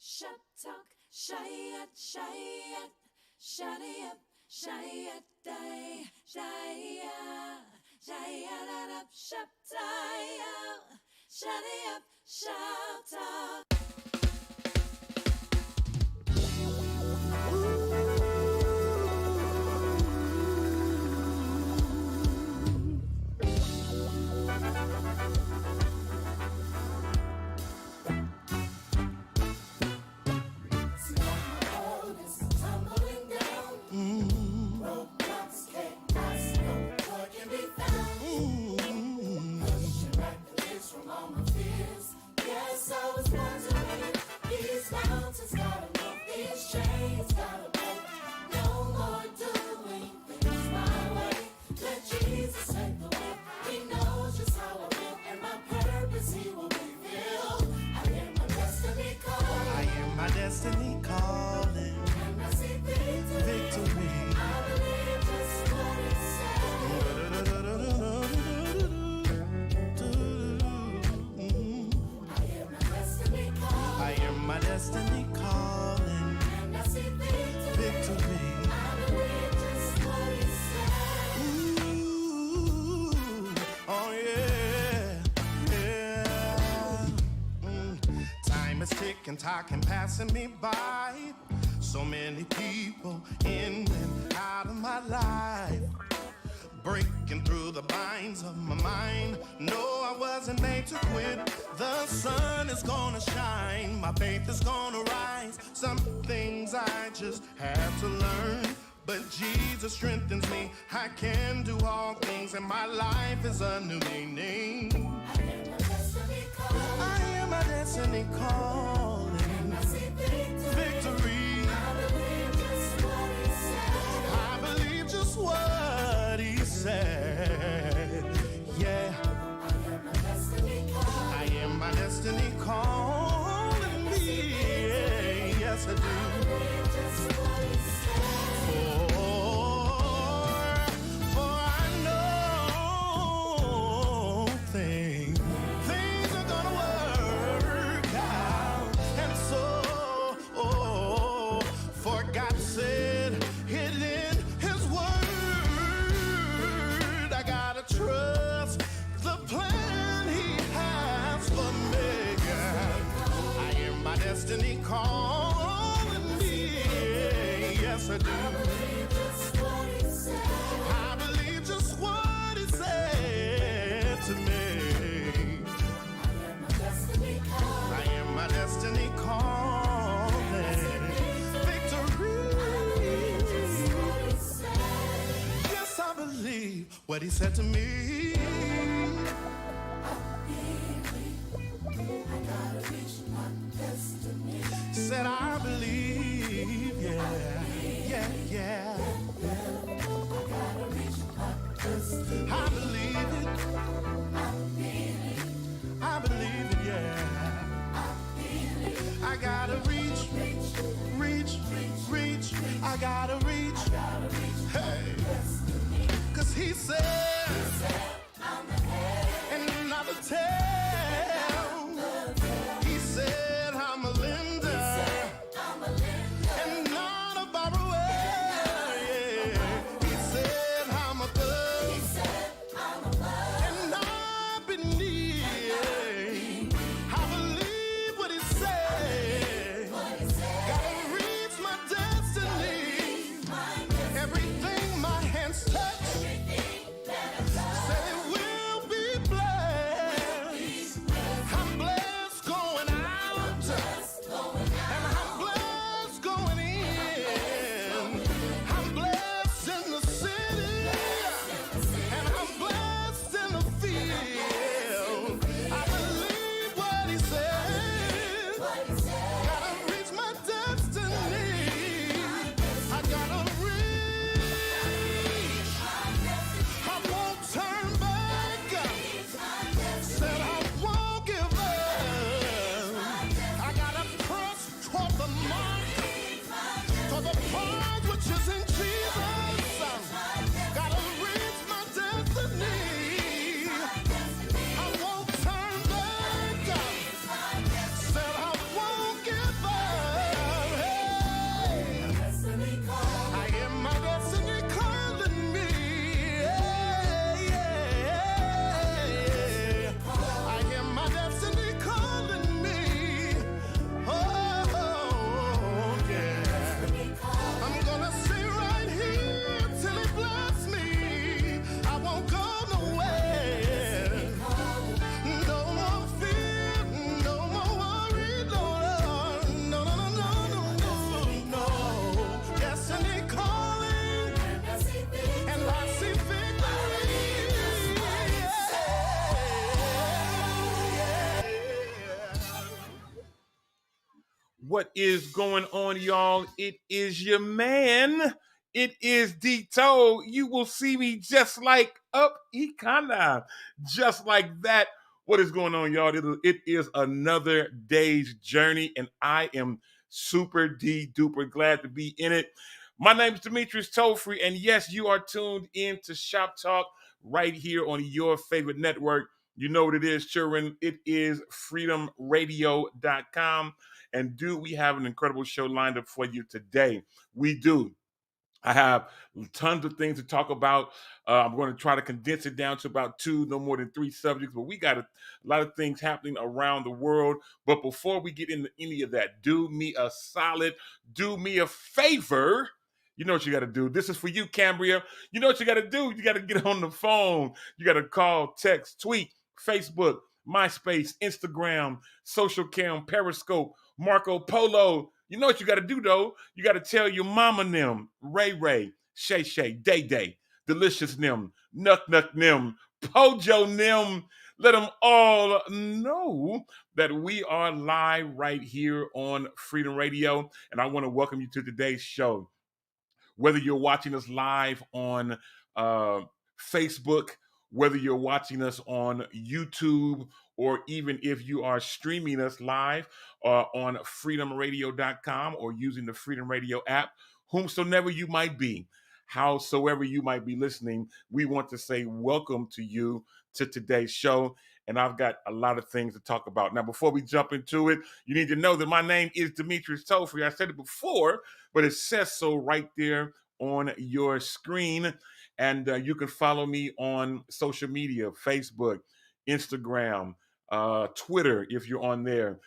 Shop talk, shayat, shayat, shaddy up, shayat, day, shaya, shayat up, shop tie, shaddy up, shop talk. Destiny calling, and I see victory. I believe just what it said. I am my destiny calling. I am my destiny calling, and I see victory. I believe just what it said. Ooh, oh yeah, yeah. Time is ticking, talking, passing me by. So many people in and out of my life, breaking through the binds of my mind. No, I wasn't made to quit. The sun is gonna shine, my faith is gonna rise. Some things I just have to learn, but Jesus strengthens me. I can do all things, and my life is a new meaning. I am my destiny calling. I am my destiny calling. And I see victory. I believe just what he said. I believe just what he said. Yeah. I am my destiny calling. I am my destiny calling me. Yes, I do. I believe just what he said. For I know things are gonna work out. And so, for God said it in his word, I gotta trust the plan he has for me. I am my destiny calling me. Yes, I do. I believe just what he said. I believe just what he said to me. I am my destiny calling. I am my destiny calling. Victory. I believe just what he said. Yes, I believe what he said to me. I gotta reach my destiny. Said I believe, yeah, yeah, yeah. I gotta reach my destiny. I believe it. I believe it, yeah. I gotta reach. I gotta reach. Hey, 'cause he said, I'm the head and not the tail. He said I'm a lender and not a borrower. Yeah. He said I'm above and not beneath. I believe what he said. Gotta reach my destiny. Everything my hands touch, say it will What is going on, y'all? It is your man. It is Dito. You will see me just like up Ikana. Just like that. What is going on, y'all? It is another day's journey, and I am super duper glad to be in it. My name is Demetrius Tofree, and yes, you are tuned in to Shop Talk right here on your favorite network. You know what it is, children. It is freedomradio.com. And do we have an incredible show lined up for you today? We do. I have tons of things to talk about. I'm going to try to condense it down to about two, no more than three subjects, but we got a lot of things happening around the world. But before we get into any of that, do me a solid, do me a favor. You know what you got to do. This is for you, Cambria. You know what you got to do. You got to get on the phone. You got to call, text, tweet, Facebook, MySpace, Instagram, Social Cam, Periscope, Marco Polo. You know what you got to do, though? You got to tell your mama them, Ray, Shay Shay, Day Day, Delicious them, Nuck them, Pojo them. Let them all know that we are live right here on Freedom Radio. And I want to welcome you to today's show. Whether you're watching us live on Facebook, whether you're watching us on YouTube, or even if you are streaming us live on freedomradio.com or using the Freedom Radio app, whomsoever you might be, howsoever you might be listening, we want to say welcome to you to today's show. And I've got a lot of things to talk about. Now, before we jump into it, you need to know that my name is Demetrius Tofree. I said it before, but it says so right there on your screen. And you can follow me on social media, Facebook, Instagram, Twitter, if you're on there,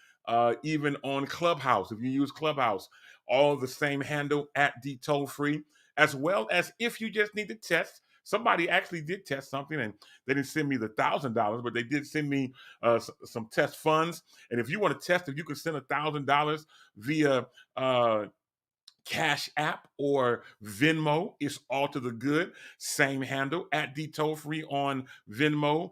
even on Clubhouse, if you use Clubhouse, all the same handle at DTollFree, as well as if you just need to test. Somebody actually did test something, and they didn't send me the $1,000, but they did send me some test funds. And if you want to test, if you can send $1,000 via Cash App or Venmo, is all to the good. Same handle at DTollFree on Venmo,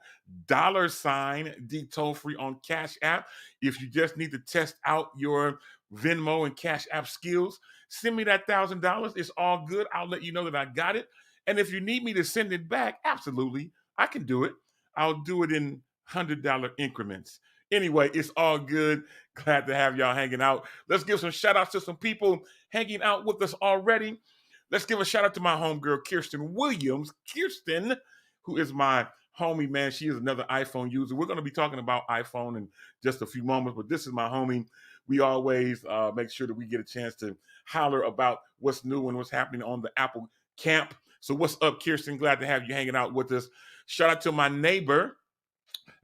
$DTollFree on Cash App. If you just need to test out your Venmo and Cash App skills, send me that $1,000. It's all good. I'll let you know that I got it. And if you need me to send it back, absolutely, I can do it. I'll do it in $100 increments. Anyway, it's all good. Glad to have y'all hanging out. Let's give some shout outs to some people hanging out with us already. Let's give a shout out to my homegirl, Kirsten Williams. Kirsten, who is my homie, man. She is another iPhone user. We're going to be talking about iPhone in just a few moments, but this is my homie. We always make sure that we get a chance to holler about what's new and what's happening on the Apple camp. So what's up, Kirsten? Glad to have you hanging out with us. Shout out to my neighbor,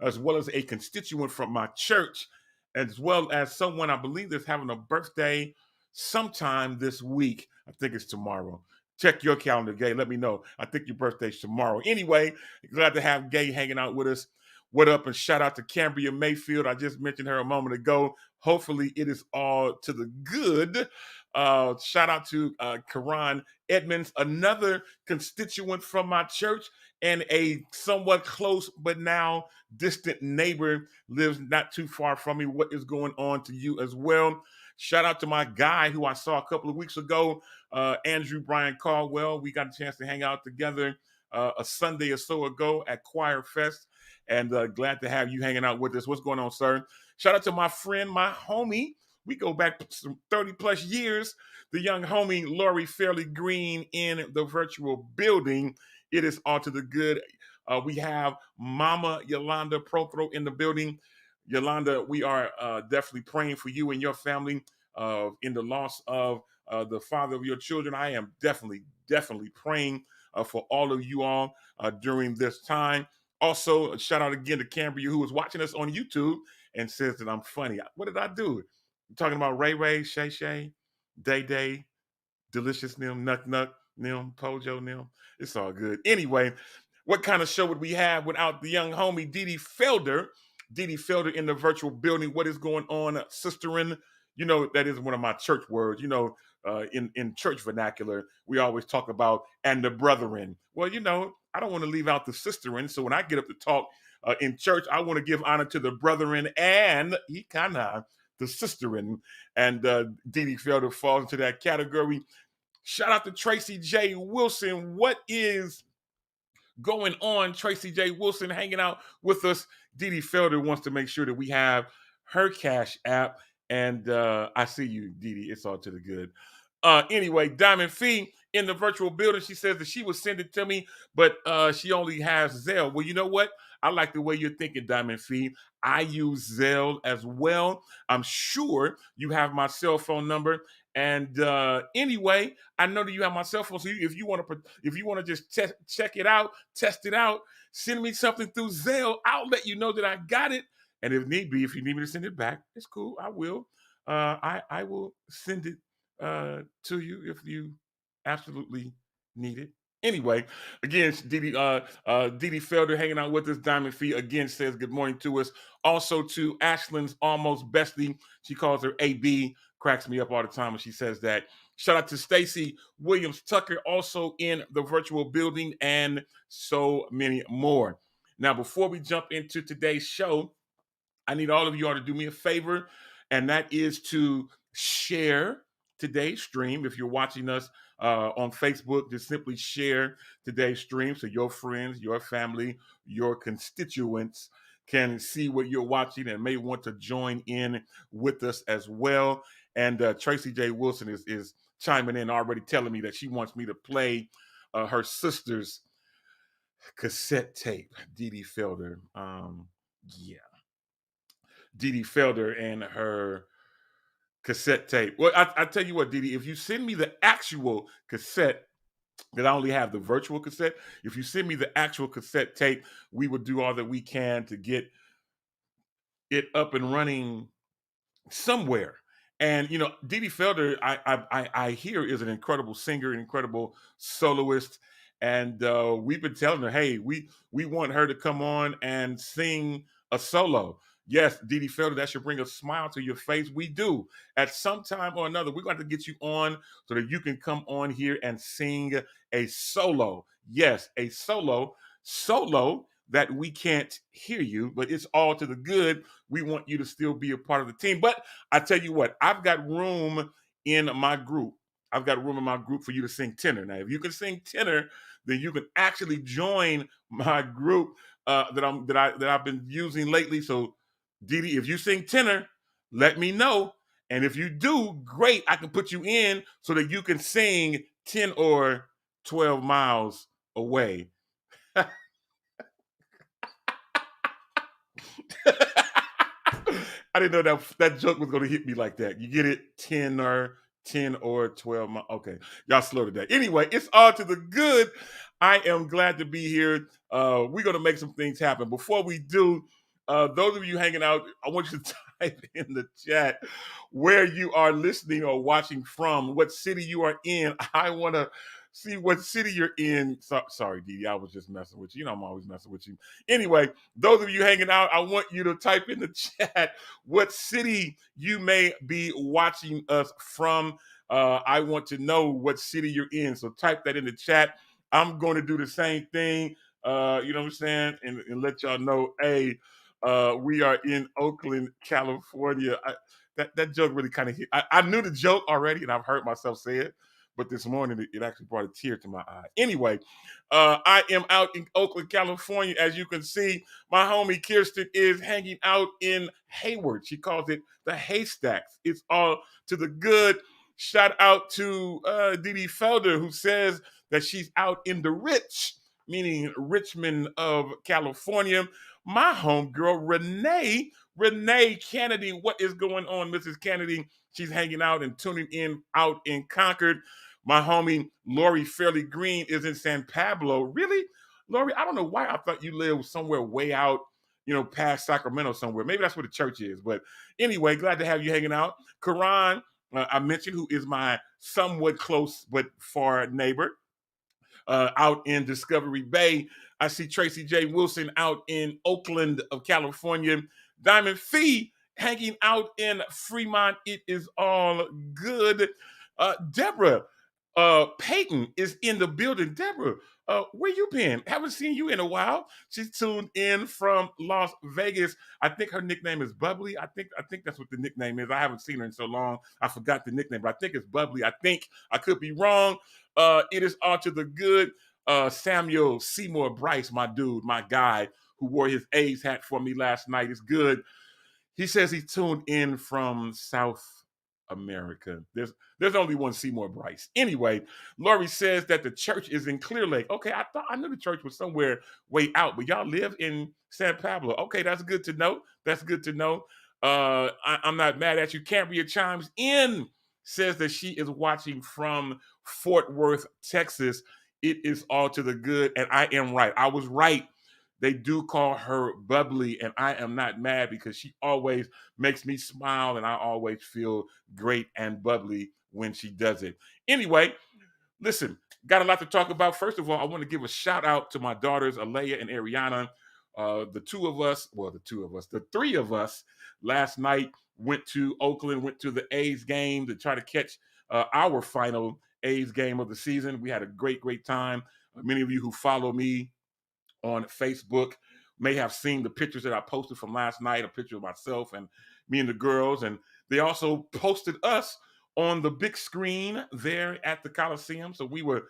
as well as a constituent from my church, as well as someone I believe that's having a birthday sometime this week. I think it's tomorrow. Check your calendar, Gay. Let me know. I think your birthday's tomorrow. Anyway, glad to have Gay hanging out with us. What up, and shout out to Cambria Mayfield. I just mentioned her a moment ago. Hopefully it is all to the good. Shout out to Karan Edmonds, another constituent from my church and a somewhat close but now distant neighbor, lives not too far from me. What is going on to you as well? Shout out to my guy who I saw a couple of weeks ago, Andrew Brian Caldwell. We got a chance to hang out together a Sunday or so ago at Choir Fest, and glad to have you hanging out with us. What's going on, sir? Shout out to my friend, my homie. We go back some 30 plus years. The young homie, Lori Fairley Green, in the virtual building. It is all to the good. We have Mama Yolanda Prothro in the building. Yolanda, we are definitely praying for you and your family in the loss of the father of your children. I am definitely praying for all of you all during this time. Also, a shout out again to Cambria, who was watching us on YouTube and says that I'm funny. What did I do? I'm talking about Ray, Shay Shay, Day, Delicious Nim, Nuck, Nim, Pojo Nim. It's all good. Anyway, what kind of show would we have without the young homie Dee Felder? Dee Felder in the virtual building. What is going on, sisterin'? You know, that is one of my church words. You know, in church vernacular, we always talk about and the brethren. Well, you know, I don't want to leave out the sisterin'. So when I get up to talk in church, I want to give honor to the brethren and Ikana, the sisterin, and Dee Dee Felder falls into that category. Shout out to Tracy J. Wilson. What is going on? Tracy J. Wilson hanging out with us. Dee Dee Felder wants to make sure that we have her Cash App. And I see you, Dee Dee. It's all to the good. Anyway, Diamond Fee in the virtual building. She says that she would send it to me, but she only has Zelle. Well, you know what? I like the way you're thinking, Diamond Fee. I use Zelle as well. I'm sure you have my cell phone number. And anyway, I know that you have my cell phone. So if you want to just check it out, test it out, send me something through Zelle. I'll let you know that I got it. And if need be, if you need me to send it back, it's cool. I will. I will send it to you if you absolutely need it. Anyway, again, Dee Dee Felder hanging out with us. Diamond Fee again says good morning to us. Also to Ashlyn's almost bestie. She calls her AB. Cracks me up all the time when she says that. Shout out to Stacy Williams Tucker, also in the virtual building, and so many more. Now, before we jump into today's show, I need all of you all to do me a favor, and that is to share today's stream. If you're watching us on Facebook, just simply share today's stream so your friends, your family, your constituents can see what you're watching and may want to join in with us as well. And Tracy J. Wilson is chiming in already, telling me that she wants me to play her sister's cassette tape, Dee Dee Felder. Yeah. Dee Dee Felder and her cassette tape. Well, I tell you what, Dee Dee, if you send me the actual cassette, that I only have the virtual cassette, if you send me the actual cassette tape, we will do all that we can to get it up and running somewhere. And you know, Dee Dee Felder, I hear is an incredible singer, an incredible soloist, and we've been telling her, hey, we want her to come on and sing a solo. Yes, Dee Dee Felder, that should bring a smile to your face. We do. At some time or another, we're going to get you on so that you can come on here and sing a solo. Yes, a solo that we can't hear you, but it's all to the good. We want you to still be a part of the team. But I tell you what, I've got room in my group. I've got room in my group for you to sing tenor. Now, if you can sing tenor, then you can actually join my group that I've been using lately. So, Dee Dee, if you sing tenor, let me know. And if you do, great. I can put you in so that you can sing 10 or 12 miles away. I didn't know that joke was going to hit me like that. You get it? 10 or 12 miles. Okay. Y'all slow to that. Anyway, it's all to the good. I am glad to be here. We're going to make some things happen. Before we do, those of you hanging out, I want you to type in the chat where you are listening or watching from, what city you are in. I want to see what city you're in. Sorry, Dee Dee, I was just messing with you. You know I'm always messing with you. Anyway, those of you hanging out, I want you to type in the chat what city you may be watching us from. I want to know what city you're in, so type that in the chat. I'm going to do the same thing, you know what I'm saying, and let y'all know, hey, we are in Oakland, California. That joke really kind of hit. I knew the joke already, and I've heard myself say it, but this morning it actually brought a tear to my eye. Anyway, I am out in Oakland, California. As you can see, my homie Kirsten is hanging out in Hayward. She calls it the Haystacks. It's all to the good. Shout out to Dee Dee Felder, who says that she's out in the rich, meaning Richmond of California. My homegirl, Renee Kennedy. What is going on, Mrs. Kennedy? She's hanging out and tuning in out in Concord. My homie, Lori Fairley Green, is in San Pablo. Really? Lori, I don't know why I thought you lived somewhere way out, you know, past Sacramento somewhere. Maybe that's where the church is. But anyway, glad to have you hanging out. Karan, I mentioned, who is my somewhat close but far neighbor out in Discovery Bay. I see Tracy J. Wilson out in Oakland of California. Diamond Fee hanging out in Fremont. It is all good. Deborah Payton is in the building. Deborah, where you been? Haven't seen you in a while. She's tuned in from Las Vegas. I think her nickname is Bubbly. I think that's what the nickname is. I haven't seen her in so long. I forgot the nickname, but I think it's Bubbly. I think I could be wrong. It is all to the good. Samuel Seymour Bryce, my dude, my guy, who wore his A's hat for me last night. It's good. He says he tuned in from South America. There's only one Seymour Bryce. Anyway, Lori says that the church is in Clear Lake. Okay, I knew the church was somewhere way out, but y'all live in San Pablo. Okay, that's good to know. That's good to know. I'm not mad at you. Cambria chimes in, says that she is watching from Fort Worth, Texas. It is all to the good, and I am right. I was right. They do call her Bubbly, and I am not mad because she always makes me smile, and I always feel great and bubbly when she does it. Anyway, listen, got a lot to talk about. First of all, I want to give a shout out to my daughters, Alea and Ariana. The three of us last night went to Oakland, went to the A's game to try to catch our final A's game of the season. We had a great time. Many of you who follow me on Facebook may have seen the pictures that I posted from last night, a picture of myself and me and the girls. And they also posted us on the big screen there at the Coliseum. So we were,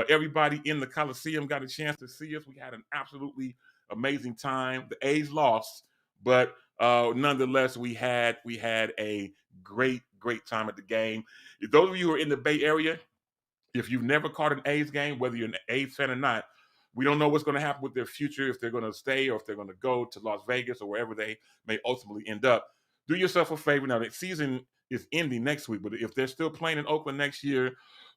everybody in the Coliseum got a chance to see us. We had an absolutely amazing time. The A's lost, but nonetheless, we had a great time at the game. If those of you who are in the Bay Area, if you've never caught an A's game, whether you're an A's fan or not, we don't know what's going to happen with their future, if they're going to stay or if they're going to go to Las Vegas or wherever they may ultimately end up. Do yourself a favor. Now, the season is ending next week, but if they're still playing in Oakland next year,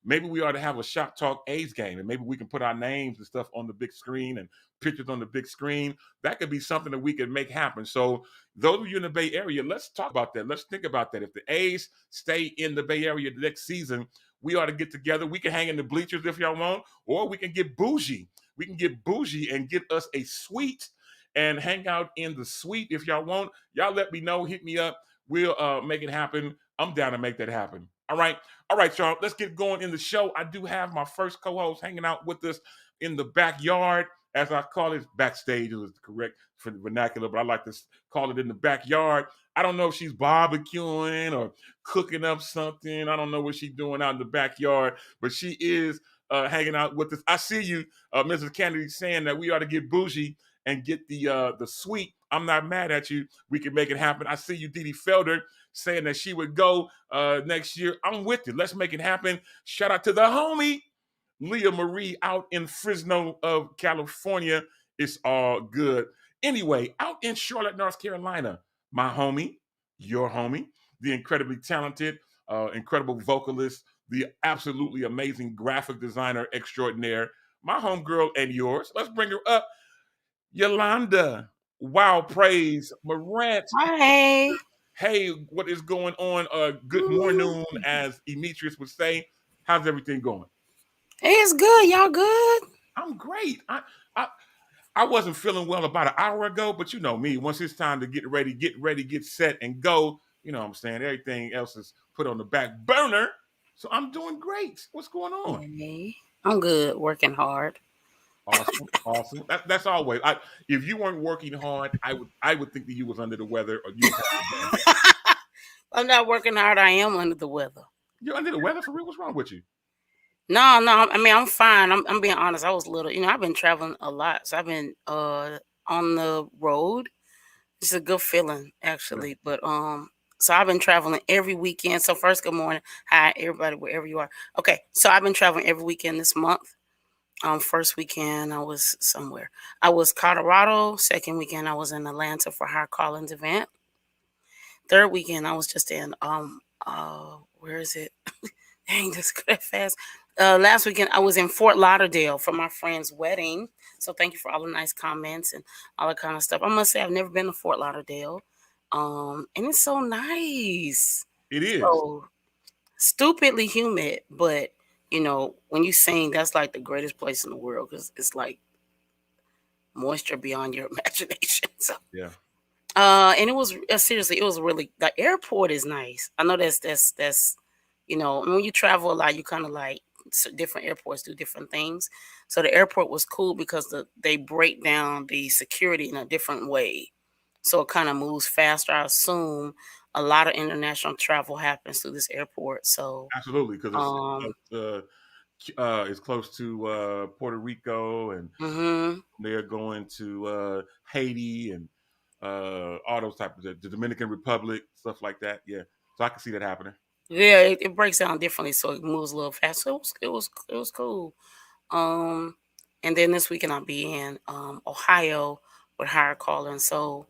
maybe we ought to have a Shop Talk A's game, and maybe we can put our names and stuff on the big screen and pictures on the big screen. That could be something that we could make happen. So those of you in the Bay Area, let's talk about that. Let's think about that. If the A's stay in the Bay Area the next season, we ought to get together. We can hang in the bleachers if y'all want, or we can get bougie. We can get bougie and get us a suite and hang out in the suite if y'all want. Y'all let me know. Hit me up. We'll make it happen. I'm down to make that happen. All right, y'all. Let's get going in the show. I do have my first co-host hanging out with us in the backyard, as I call it. Backstage is correct for the vernacular, but I like to call it in the backyard. I don't know if she's barbecuing or cooking up something. I don't know what she's doing out in the backyard, but she is hanging out with us. I see you, Mrs. Kennedy, saying that we ought to get bougie and get the suite. I'm not mad at you. We can make it happen. I see you, Dee Dee Felder, saying that she would go next year. I'm with you. Let's make it happen. Shout out to the homie, Leah Marie, out in Fresno of California. It's all good. Anyway, out in Charlotte, North Carolina, my homie, your homie, the incredibly talented, incredible vocalist, the absolutely amazing graphic designer extraordinaire, my homegirl and yours. Let's bring her up. Yolanda, wow, praise, Morant. Hi. Hey, what is going on? Good morning, as Demetrius would say. How's everything going? Hey, it's good. Y'all good? I'm great. I wasn't feeling well about an hour ago, but you know me. Once it's time to get ready, get set, and go, you know what I'm saying? Everything else is put on the back burner. So I'm doing great. What's going on? Hey, I'm good. Working hard. Awesome. That's always. If you weren't working hard, I would think that you was under the weather, or you. I'm not working hard. I am under the weather. You're under the weather for real? What's wrong with you? No. I mean, I'm fine. I'm being honest. I was little. I've been traveling a lot, so I've been on the road. It's a good feeling, actually. Yeah. But so I've been traveling every weekend. So first, good morning. Hi, everybody, wherever you are. Okay, so I've been traveling every weekend this month. First weekend, I was somewhere. I was Colorado. Second weekend, I was in Atlanta for High Collins event. Third weekend, I was just in, where is it? Dang, that's good fast. Last weekend, I was in Fort Lauderdale for my friend's wedding. So thank you for all the nice comments and all that kind of stuff. I must say, I've never been to Fort Lauderdale. And it's so nice. It is. So stupidly humid, but when you sing, that's like the greatest place in the world because it's like moisture beyond your imagination. So yeah. And it was seriously, it was really, the airport is nice. I know that's when you travel a lot, you kind of like different airports do different things. So the airport was cool because they break down the security in a different way. So it kind of moves faster. I assume a lot of international travel happens through this airport. So Absolutely, because um it's close to Puerto Rico, and mhm. they're going to Haiti and all those type of the Dominican Republic, stuff like that. Yeah, so I can see that happening. Yeah, it breaks down differently, so it moves a little faster. It was cool. Um, and then this weekend I'll be in Ohio with Higher Calling. So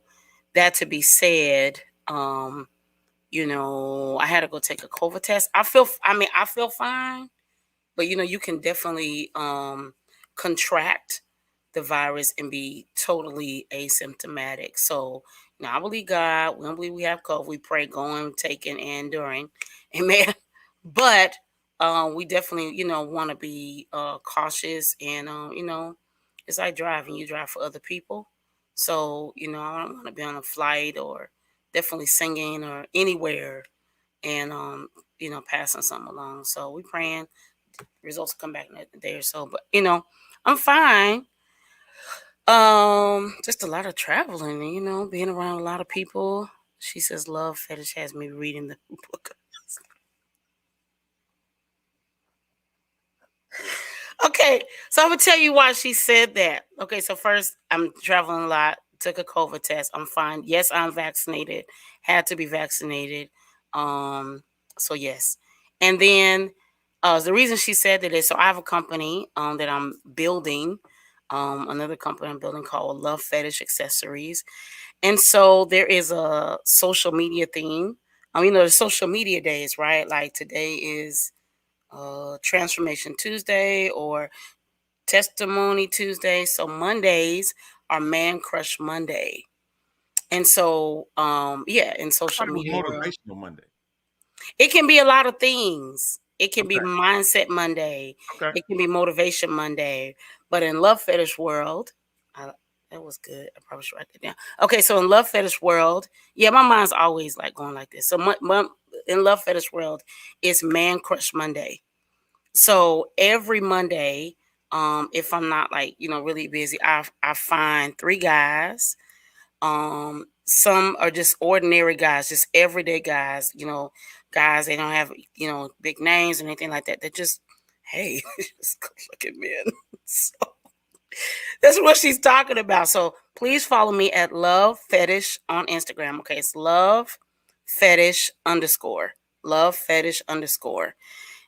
that to be said, I had to go take a COVID test. I feel fine, but you can definitely contract the virus and be totally asymptomatic. So, I believe God. We don't believe we have COVID. We pray going, taking, and during. Amen. But we definitely, want to be cautious. And, it's like driving. You drive for other people. So, I don't want to be on a flight or definitely singing or anywhere and, passing something along. So we praying results will come back in a day or so. But, I'm fine. Just a lot of traveling, being around a lot of people. She says love fetish has me reading the book. Okay, so I'm gonna tell you why she said that. Okay, so first, I'm traveling a lot. Took a COVID test. I'm fine. Yes, I'm vaccinated. Had to be vaccinated. So yes, and then the reason she said that is so I have a company that I'm building. Another company I'm building called Love Fetish Accessories, and so there is a social media theme. The social media days, right? Like today is Transformation Tuesday or Testimony Tuesday. So Mondays are Man Crush Monday. And so, in I social thought it was media world, Motivational Monday. it can be a lot of things. It can be Okay, Mindset Monday. okay. It can be Motivation Monday. But in Love Fetish world, that was good. I probably should write that down. Okay, so in Love Fetish world, yeah, my mind's always like going like this. So in Love Fetish world, it's Man Crush Monday. So every Monday, if I'm not like, really busy, I find 3 guys. Some are just ordinary guys, just everyday guys, guys they don't have, big names or anything like that. They're just, hey, just good looking men. So that's what she's talking about. So please follow me at Love Fetish on Instagram. Okay, it's Love Fetish underscore. Love Fetish underscore.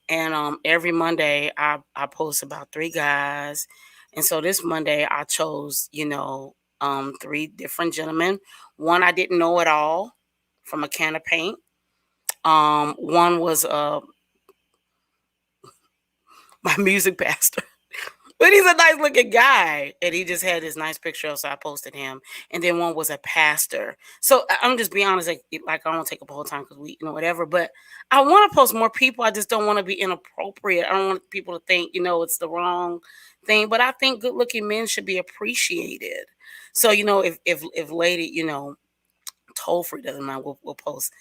And every Monday I post about 3 guys. And so this Monday I chose, 3 different gentlemen. One I didn't know at all from a can of paint. One was my music pastor. But he's a nice looking guy. And he just had this nice picture up, so I posted him. And then one was a pastor. So I'm just being honest, like I don't take up the whole time because we, whatever. But I want to post more people. I just don't want to be inappropriate. I don't want people to think, it's the wrong thing. But I think good looking men should be appreciated. So, if lady, toll free doesn't mind, we'll post,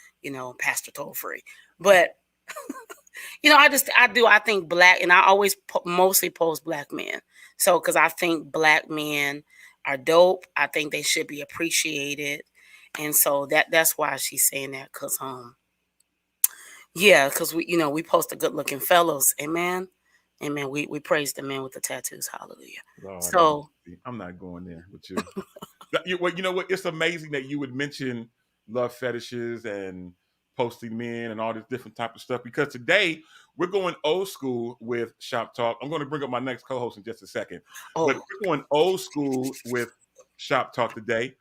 Pastor toll free. But I think black, and I always mostly post black men. So, because I think black men are dope. I think they should be appreciated. And so that's why she's saying that. Because, because we post the good looking fellows. Amen. Amen. We praise the men with the tattoos. Hallelujah. Lord, So, I'm not going there with you. Well, you know what? It's amazing that you would mention love fetishes and posting men and all this different type of stuff, because today we're going old school with Shop Talk. I'm going to bring up my next co-host in just a second, but oh, we're going old school with Shop Talk today.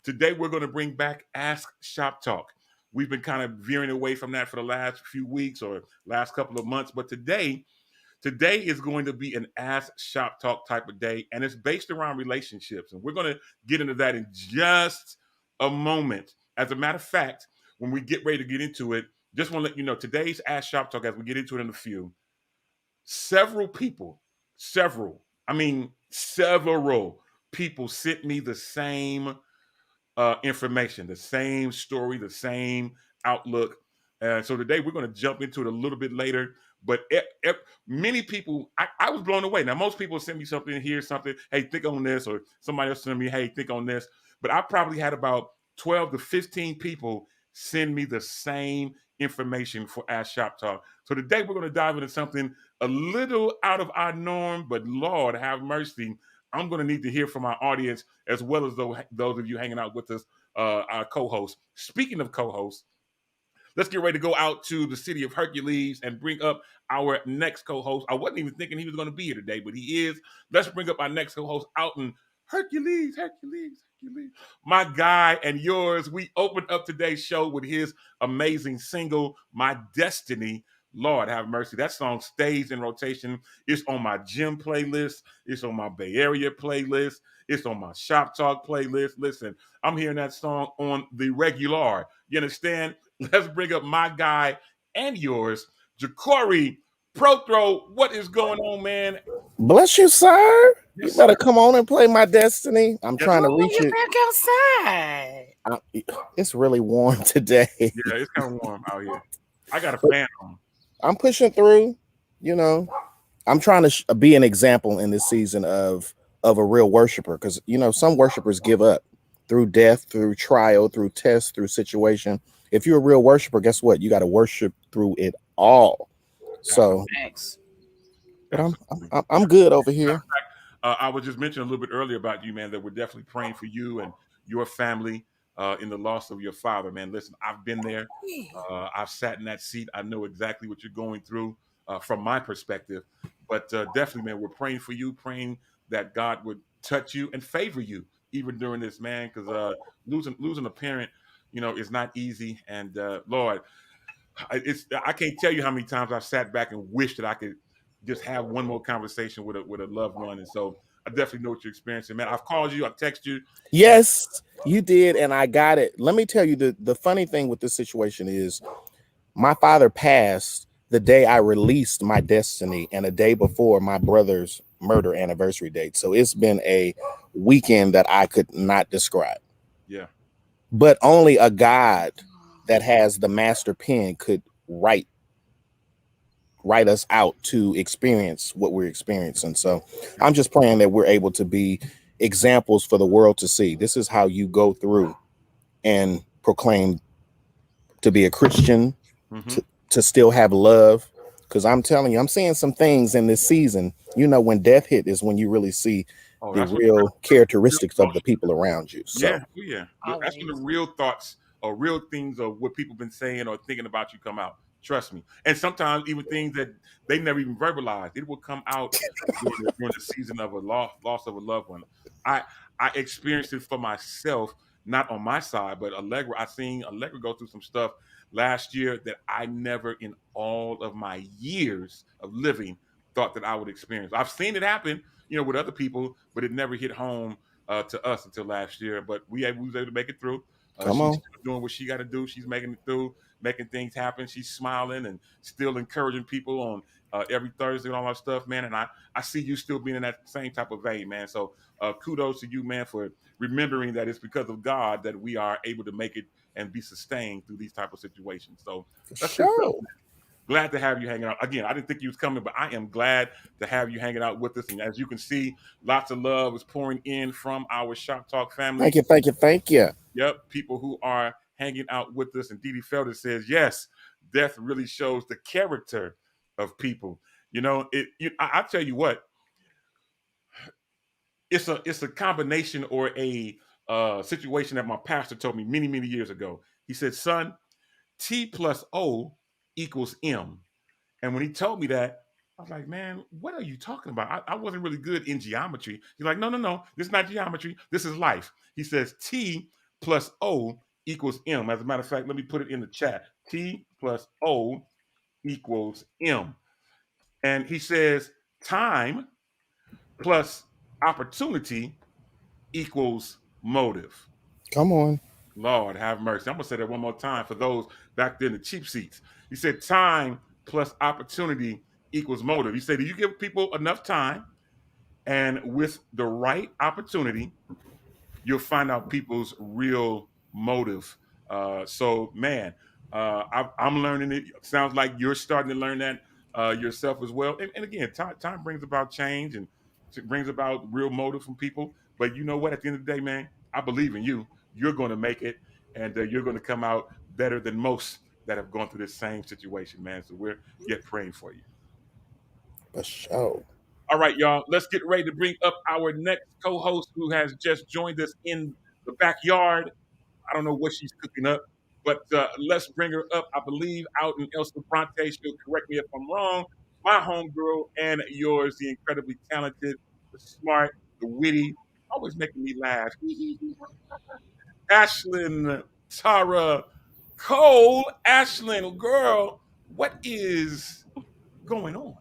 Today we're going to bring back Ask Shop Talk. We've been kind of veering away from that for the last few weeks or last couple of months, but Today is going to be an Ask Shop Talk type of day, and it's based around relationships. And we're going to get into that in just a moment. As a matter of fact, when we get ready to get into it, just want to let you know today's Ask Shop Talk, as we get into it in a few, several people sent me the same information, the same story, the same outlook So today we're going to jump into it a little bit later. But many people, I was blown away. Now, most people send me something, hear something, hey, think on this, or somebody else send me, hey, think on this. But I probably had about 12 to 15 people send me the same information for Ask Shop Talk. So today we're going to dive into something a little out of our norm, but Lord have mercy, I'm going to need to hear from our audience as well as those of you hanging out with us, our co-hosts. Speaking of co-hosts, let's get ready to go out to the city of Hercules and bring up our next co-host. I wasn't even thinking he was going to be here today, but he is. Let's bring up our next co-host out in Hercules. My guy and yours. We opened up today's show with his amazing single, My Destiny. Lord have mercy. That song stays in rotation. It's on my gym playlist. It's on my Bay Area playlist. It's on my Shop Talk playlist. Listen, I'm hearing that song on the regular. You understand? Let's bring up my guy and yours, Ja'Cory Prothro. What is going on, man? Bless you, sir. Yes, You better sir. come on and play My Destiny. I'm Yes, trying to sir. reach You're it. back outside. It's really warm today. Yeah, it's kind of warm out here. I got a fan on. I'm pushing through. You know, I'm trying to be an example in this season of a real worshiper, because some worshipers give up through death, through trial, through test, through situation. If you're a real worshiper, guess what? You got to worship through it all. So, Thanks. but I'm good over here. I was just mentioning a little bit earlier about you, man, that we're definitely praying for you and your family in the loss of your father, man. Listen, I've been there. I've sat in that seat. I know exactly what you're going through from my perspective. But definitely, man, we're praying for you, praying that God would touch you and favor you even during this, man, because losing a parent, is not easy. And Lord, I can't tell you how many times I've sat back and wished that I could just have one more conversation with a loved one. And so I definitely know what you're experiencing, man. I've called you, I've texted you. Yes, you did, and I got it. Let me tell you, the funny thing with this situation is my father passed the day I released My Destiny and a day before my brother's murder anniversary date. So it's been a weekend that I could not describe. Yeah. But only a God that has the master pen could write us out to experience what we're experiencing. So I'm just praying that we're able to be examples for the world to see. This is how you go through and proclaim to be a Christian, to still have love. Because I'm telling you, I'm seeing some things in this season. When death hit is when you really see the real characteristics of the people around you. So Yeah. That's when the real thoughts or real things of what people been saying or thinking about you come out. Trust me. And sometimes even things that they never even verbalized, it will come out during the season of a loss of a loved one. I experienced it for myself, not on my side, but Allegra. I seen Allegra go through some stuff last year that I never in all of my years of living thought that I would experience. I've seen it happen, with other people, but it never hit home to us until last year. But we was able to make it through. Come on. She's still doing what she got to do. She's making it through, making things happen. She's smiling and still encouraging people on every Thursday and all that stuff, man. And I see you still being in that same type of vein, man. So kudos to you, man, for remembering that it's because of God that we are able to make it and be sustained through these type of situations. So that's good stuff, man. Glad to have you hanging out. Again, I didn't think you was coming, but I am glad to have you hanging out with us. And as you can see, lots of love is pouring in from our Shop Talk family. Thank you. Yep, people who are hanging out with us. And Dee Felder says, yes, death really shows the character of people. I tell you what, it's a combination or a situation that my pastor told me many, many years ago. He said, son, T plus O equals M. And when he told me that, I was like, man, what are you talking about? I wasn't really good in geometry. He's like, no, this is not geometry. This is life. He says T plus O equals M. As a matter of fact, let me put it in the chat. T plus O equals M. And he says time plus opportunity equals motive. Come on. Lord have mercy. I'm going to say that one more time for those back there in the cheap seats. He said time plus opportunity equals motive. He said, if you give people enough time and with the right opportunity, you'll find out people's real motive. So, man, I'm learning it. Sounds like you're starting to learn that yourself as well. And again, time brings about change and it brings about real motive from people. But you know what? At the end of the day, man, I believe in you. You're going to make it, and you're going to come out better than most that have gone through this same situation, man. So we're yet praying for you. For sure. All right, y'all. Let's get ready to bring up our next co-host who has just joined us in the backyard. I don't know what she's cooking up, but let's bring her up. I believe out in El Sobrante. She'll correct me if I'm wrong. My homegirl and yours, the incredibly talented, the smart, the witty, always making me laugh. Ashlyn Tara Cole. Ashlyn, girl, what is going on?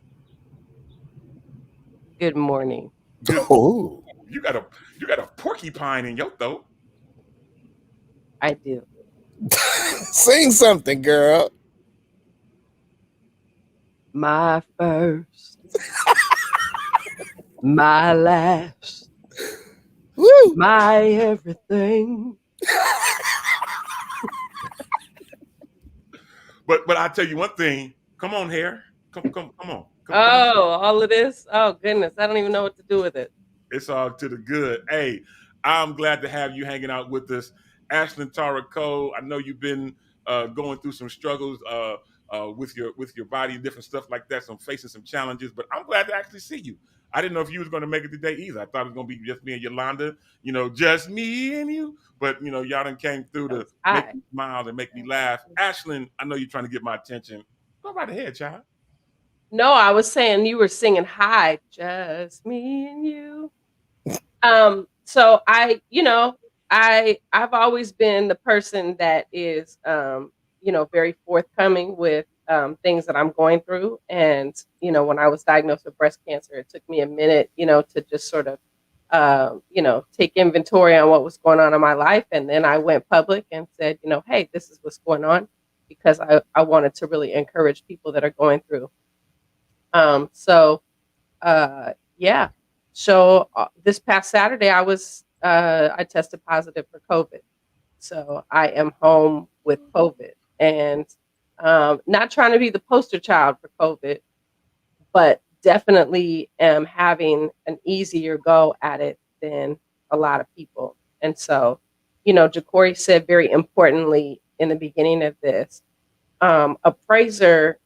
Good morning. Good. Ooh. You got a porcupine in your throat. I do. Sing something, girl. My first, my last, Woo. my everything. But I tell you one thing. Come on, hair. Come on. Come All of this? Oh, goodness. I don't even know what to do with it. It's all to the good. Hey, I'm glad to have you hanging out with us. Ashlyn Tara Cole, I know you've been going through some struggles with your body and different stuff like that, so facing some challenges, but I'm glad to actually see you. I didn't know if you was going to make it today either. I thought it was going to be just me and Yolanda, just me and you. But, y'all done came through to make me smile and make me laugh. Ashlyn, I know you're trying to get my attention. Go right ahead, child. No, I was saying you were singing hi, just me and you. So I've always been the person that is, very forthcoming with things that I'm going through. And, when I was diagnosed with breast cancer, it took me a minute, to just sort of, take inventory on what was going on in my life. And then I went public and said, hey, this is what's going on, because I wanted to really encourage people that are going through. Yeah. So this past Saturday, I tested positive for COVID. So I am home with COVID, and not trying to be the poster child for COVID, but definitely am having an easier go at it than a lot of people. And so, Ja'Cory said very importantly in the beginning of this, a praiser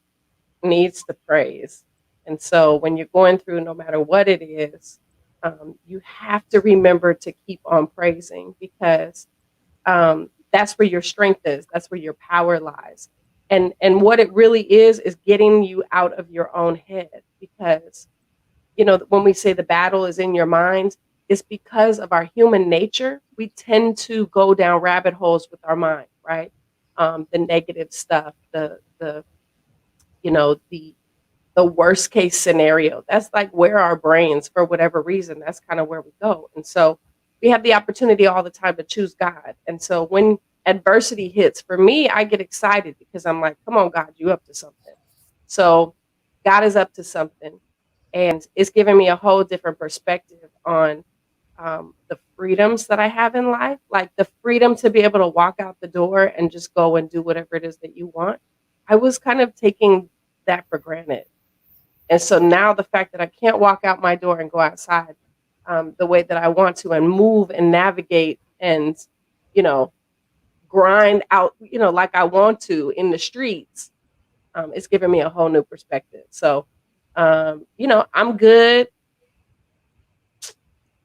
needs to praise. And so when you're going through, no matter what it is, you have to remember to keep on praising, because that's where your strength is. That's where your power lies. And what it really is getting you out of your own head, because, when we say the battle is in your mind, it's because of our human nature. We tend to go down rabbit holes with our mind, right? The negative stuff, the worst case scenario. That's like where our brains, for whatever reason, that's kind of where we go. And so we have the opportunity all the time to choose God. And so when adversity hits, for me, I get excited because I'm like, come on, God, you up to something. So God is up to something. And it's given me a whole different perspective on the freedoms that I have in life, like the freedom to be able to walk out the door and just go and do whatever it is that you want. I was kind of taking that for granted. And so now the fact that I can't walk out my door and go outside the way that I want to and move and navigate and, grind out, like I want to in the streets, it's given me a whole new perspective. So, I'm good.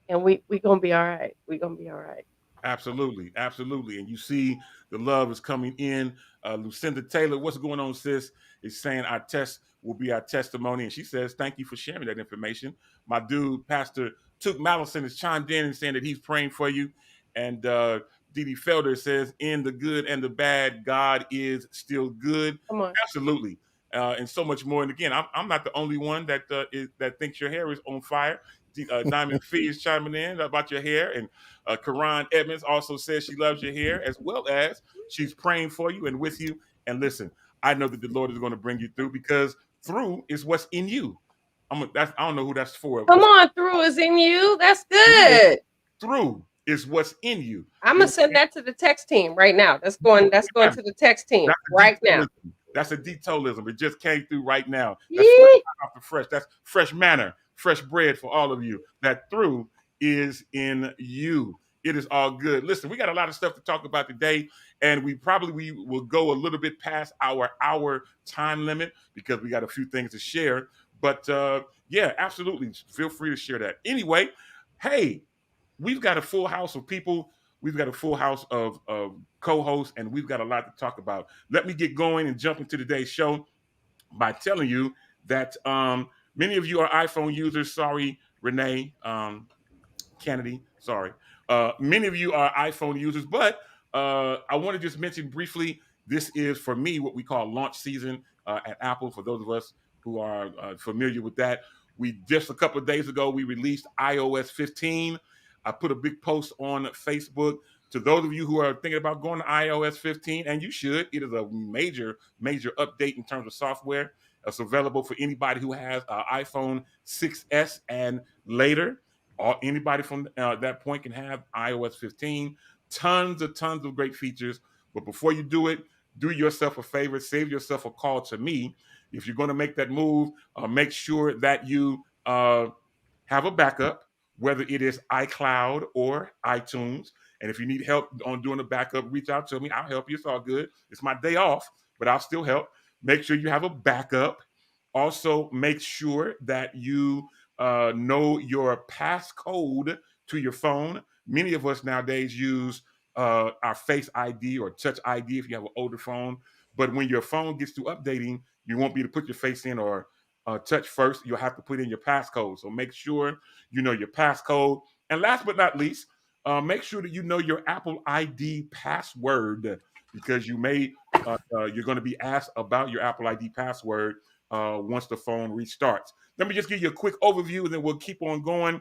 And we going to be all right. We're going to be all right. Absolutely. Absolutely. And you see the love is coming in. Lucinda Taylor, what's going on, sis? Is saying our test will be our testimony. And she says, thank you for sharing that information. My dude, Pastor Took Mallison, has chimed in and saying that he's praying for you. And Dee Felder says, in the good and the bad, God is still good. Come on. Absolutely. And so much more. And again, I'm not the only one that thinks your hair is on fire. Diamond Fee is chiming in about your hair, and Karan Edmonds also says she loves your hair, as well as she's praying for you and with you. And listen, I know that the Lord is going to bring you through, because through is what's in you. I don't know who that's for. Come on, through is in you. That's good. Through It's what's in you. I'm gonna send that to the text team right now. That's going to the text team right now. That's a detolism. It just came through right now. Yee. That's off the fresh. That's fresh manna, fresh bread for all of you. That through is in you. It is all good. Listen, we got a lot of stuff to talk about today, and we will go a little bit past our hour time limit because we got a few things to share. But yeah, absolutely. Feel free to share that. Anyway, hey, we've got a full house of people. We've got a full house of co-hosts, and we've got a lot to talk about. Let me get going and jump into today's show by telling you that many of you are iPhone users. Sorry, Renee Kennedy. Sorry. Many of you are iPhone users, but I want to just mention briefly, this is, for me, what we call launch season at Apple. For those of us who are familiar with that, we just a couple of days ago, we released iOS 15. I put a big post on Facebook. To those of you who are thinking about going to iOS 15, and you should, it is a major update in terms of software. It's available for anybody who has an iPhone 6S and later. Or anybody from that point can have iOS 15. Tons of great features. But before you do it, do yourself a favor. Save yourself a call to me. If you're going to make that move, make sure that you have a backup, whether it is iCloud or iTunes. And if you need help on doing a backup, reach out to me. I'll help you. It's all good. It's my day off, but I'll still help. Make sure you have a backup. Also, make sure that you know your passcode to your phone. Many of us nowadays use our Face ID or Touch ID if you have an older phone. But when your phone gets to updating, you won't be able to put your face in or touch first. You'll have to put in your passcode. So make sure you know your passcode. And last but not least, make sure that you know your Apple ID password, because you're going to be asked about your Apple ID password once the phone restarts. Let me just give you a quick overview, and then we'll keep on going.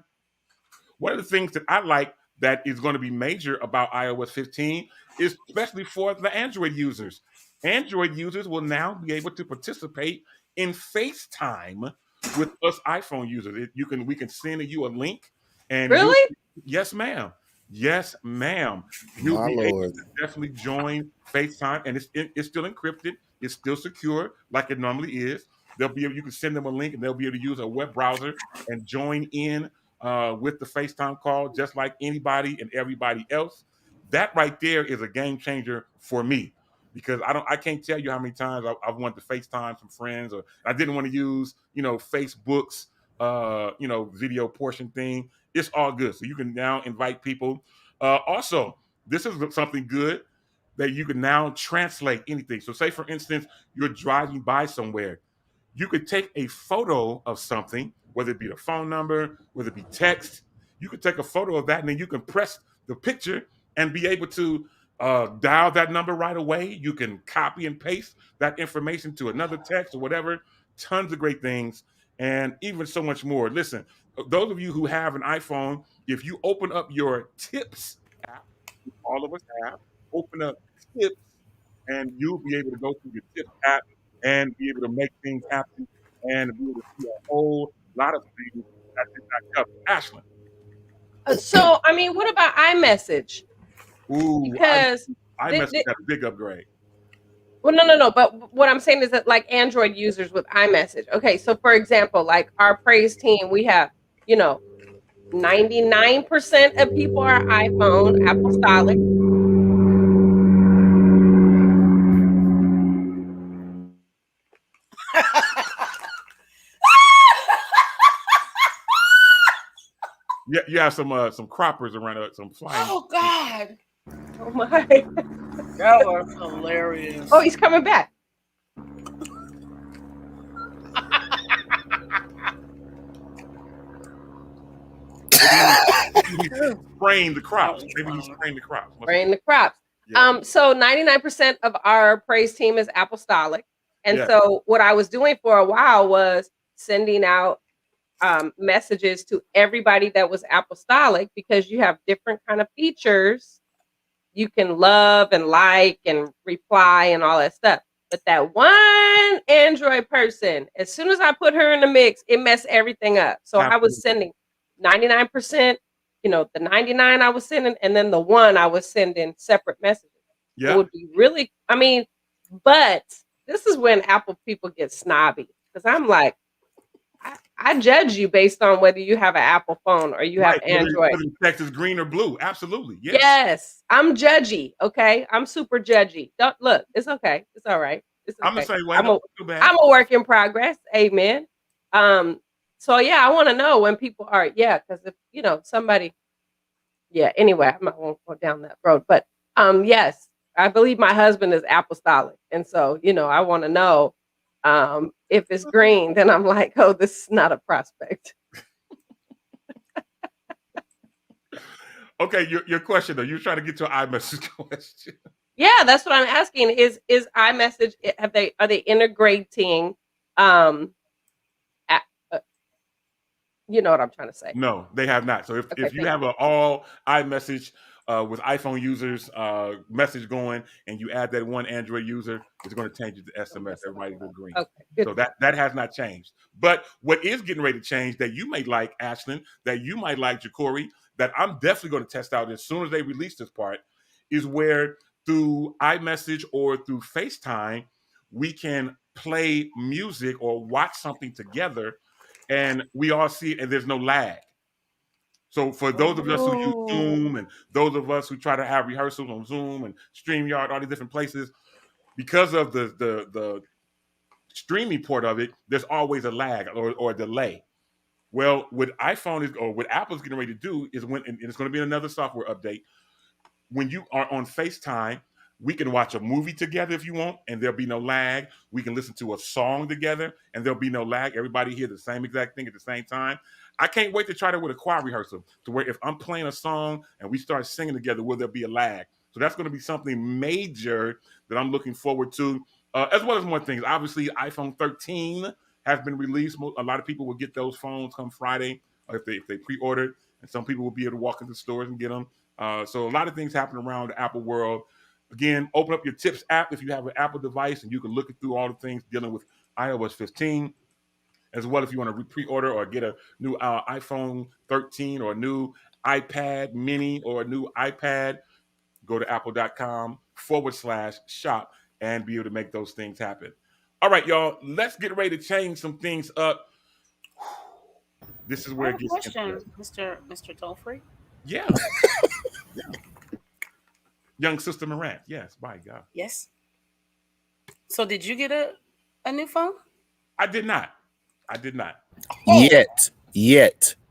One of the things that I like that is going to be major about iOS 15 is especially for the Android users. Android users will now be able to participate in FaceTime with us iPhone users. We can send you a link. And really? Yes, ma'am. Yes, ma'am. You'll be able to definitely join FaceTime, and it's still encrypted. It's still secure, like it normally is. You can send them a link, and they'll be able to use a web browser and join in with the FaceTime call, just like anybody and everybody else. That right there is a game changer for me, because I can't tell you how many times I've wanted to FaceTime some friends, or I didn't want to use Facebook's video portion thing. It's all good. So you can now invite people. Also, this is something good that you can now translate anything. So say, for instance, you're driving by somewhere. You could take a photo of something, whether it be a phone number, whether it be text. You could take a photo of that, and then you can press the picture and be able to dial that number right away. You can copy and paste that information to another text or whatever. Tons of great things, and even so much more. Listen, those of you who have an iPhone, if you open up your Tips app, all of us have, open up Tips, and you'll be able to go through your Tips app and be able to make things happen and be able to see a whole lot of things that did not cover. Ashlyn. So, I mean, what about iMessage? Ooh, because iMessage got a big upgrade. Well, no. But what I'm saying is that, like, Android users with iMessage. Okay, so for example, like our praise team, we have 99% of people are iPhone, apostolic. Yeah, you have some croppers around, some flying. Oh God! Oh my! That was hilarious. Oh, he's coming back. He's spraying the crops. Maybe he's spraying the crops. Spraying the crops. Yeah. So 99% of our praise team is apostolic. And so what I was doing for a while was sending out messages to everybody that was apostolic, because you have different kind of features. You can love and like and reply and all that stuff. But that one Android person, as soon as I put her in the mix, it messed everything up. So I was sending 99%, the 99 I was sending, and then the one I was sending separate messages. It Yeah. would be really, but this is when Apple people get snobby, because I'm like, I judge you based on whether you have an Apple phone or you have Right. Whether Android. the text is green or blue. Absolutely. Yes. Yes, I'm judgy. Okay, I'm super judgy. Don't look. It's okay. It's all right. It's I'm the okay. same way. I'm a Don't feel bad. I'm a work in progress. Amen. So yeah, I want to know when people are, because if somebody, anyway, I'm not gonna go down that road, but yes, I believe my husband is apostolic, and so I want to know if it's green, then I'm like, oh, this is not a prospect. Okay, your question though. You're trying to get to an iMessage question. Yeah, that's what I'm asking. Is iMessage, are they integrating you know what I'm trying to say? No, they have not. So if Okay, you thank have an all iMessage with iPhone users message going, and you add that one Android user, it's going to change it to SMS. Everybody go green. Okay, good. So that has not changed. But what is getting ready to change that you may like, Ashlyn, that you might like, Jacory, that I'm definitely going to test out as soon as they release this part, is where through iMessage or through FaceTime, we can play music or watch something together, and we all see it, and there's no lag. So for those of us who use Zoom, and those of us who try to have rehearsals on Zoom and StreamYard, all these different places, because of the streaming port of it, there's always a lag or a delay. Well, what what Apple's getting ready to do is and it's going to be another software update. When you are on FaceTime, we can watch a movie together if you want, and there'll be no lag. We can listen to a song together, and there'll be no lag. Everybody hear the same exact thing at the same time. I can't wait to try that with a choir rehearsal, to where if I'm playing a song and we start singing together, will there be a lag? So that's going to be something major that I'm looking forward to, as well as more things. Obviously, iPhone 13 has been released. A lot of people will get those phones come Friday, if they pre-ordered, and some people will be able to walk into stores and get them. So a lot of things happen around the Apple world. Again, open up your Tips app if you have an Apple device, and you can look through all the things dealing with iOS 15, as well if you want to pre-order or get a new iPhone 13 or a new iPad mini or a new iPad. Go to apple.com/shop and be able to make those things happen. All right, y'all, let's get ready to change some things up. This is where I it have a gets question, interesting. Mr. Tolfree. Yeah. Young Sister Morant. Yes, by God. Yes. So did you get a new phone? I did not. Yet.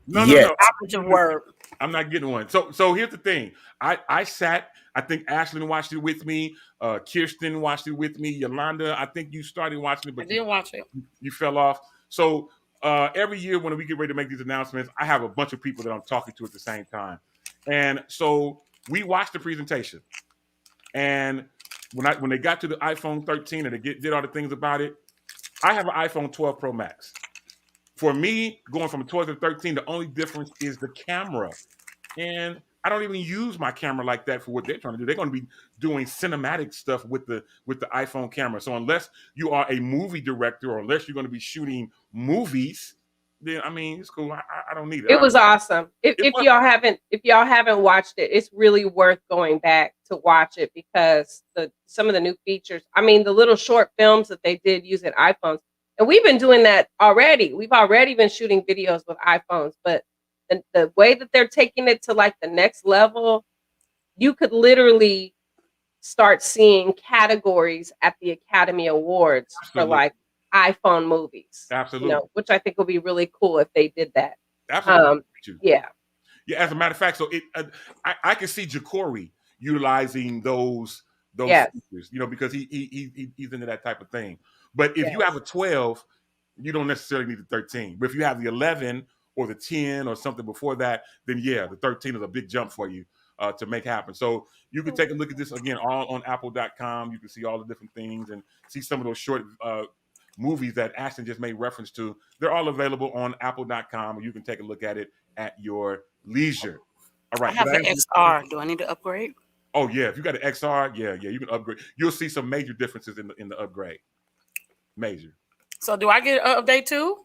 No. Opposite word. I'm not getting one. So here's the thing. I sat. I think Ashlyn watched it with me. Kirsten watched it with me. Yolanda, I think you started watching it, but I did watch it. You fell off. So every year when we get ready to make these announcements, I have a bunch of people that I'm talking to at the same time. And so we watched the presentation. And when they got to the iPhone 13 and they did all the things about it, I have an iPhone 12 Pro Max. For me, going from a 12 to 13, the only difference is the camera. And I don't even use my camera like that for what they're trying to do. They're going to be doing cinematic stuff with the iPhone camera. So unless you are a movie director or unless you're going to be shooting movies, then it's cool. I don't need it. It was awesome. If y'all haven't watched it, it's really worth going back to watch it, because some of the new features. The little short films that they did using iPhones, and we've been doing that already. We've already been shooting videos with iPhones, but the way that they're taking it to like the next level, you could literally start seeing categories at the Academy Awards for like iPhone movies. Absolutely. Which I think would be really cool if they did that. Absolutely. Yeah. As a matter of fact, so I can see Jacory utilizing those Yes. features, because he's into that type of thing. But if you have a 12, you don't necessarily need the 13. But if you have the 11 or the 10 or something before that, then the 13 is a big jump for you to make happen. So you can take a look at this again, all on apple.com. You can see all the different things and see some of those short movies that Ashton just made reference to. They're all available on apple.com, or you can take a look at it at your leisure. All right. I have an XR. Do I need to upgrade? Oh yeah, if you got an XR, you can upgrade. You'll see some major differences in the upgrade. Major. So do I get an update too?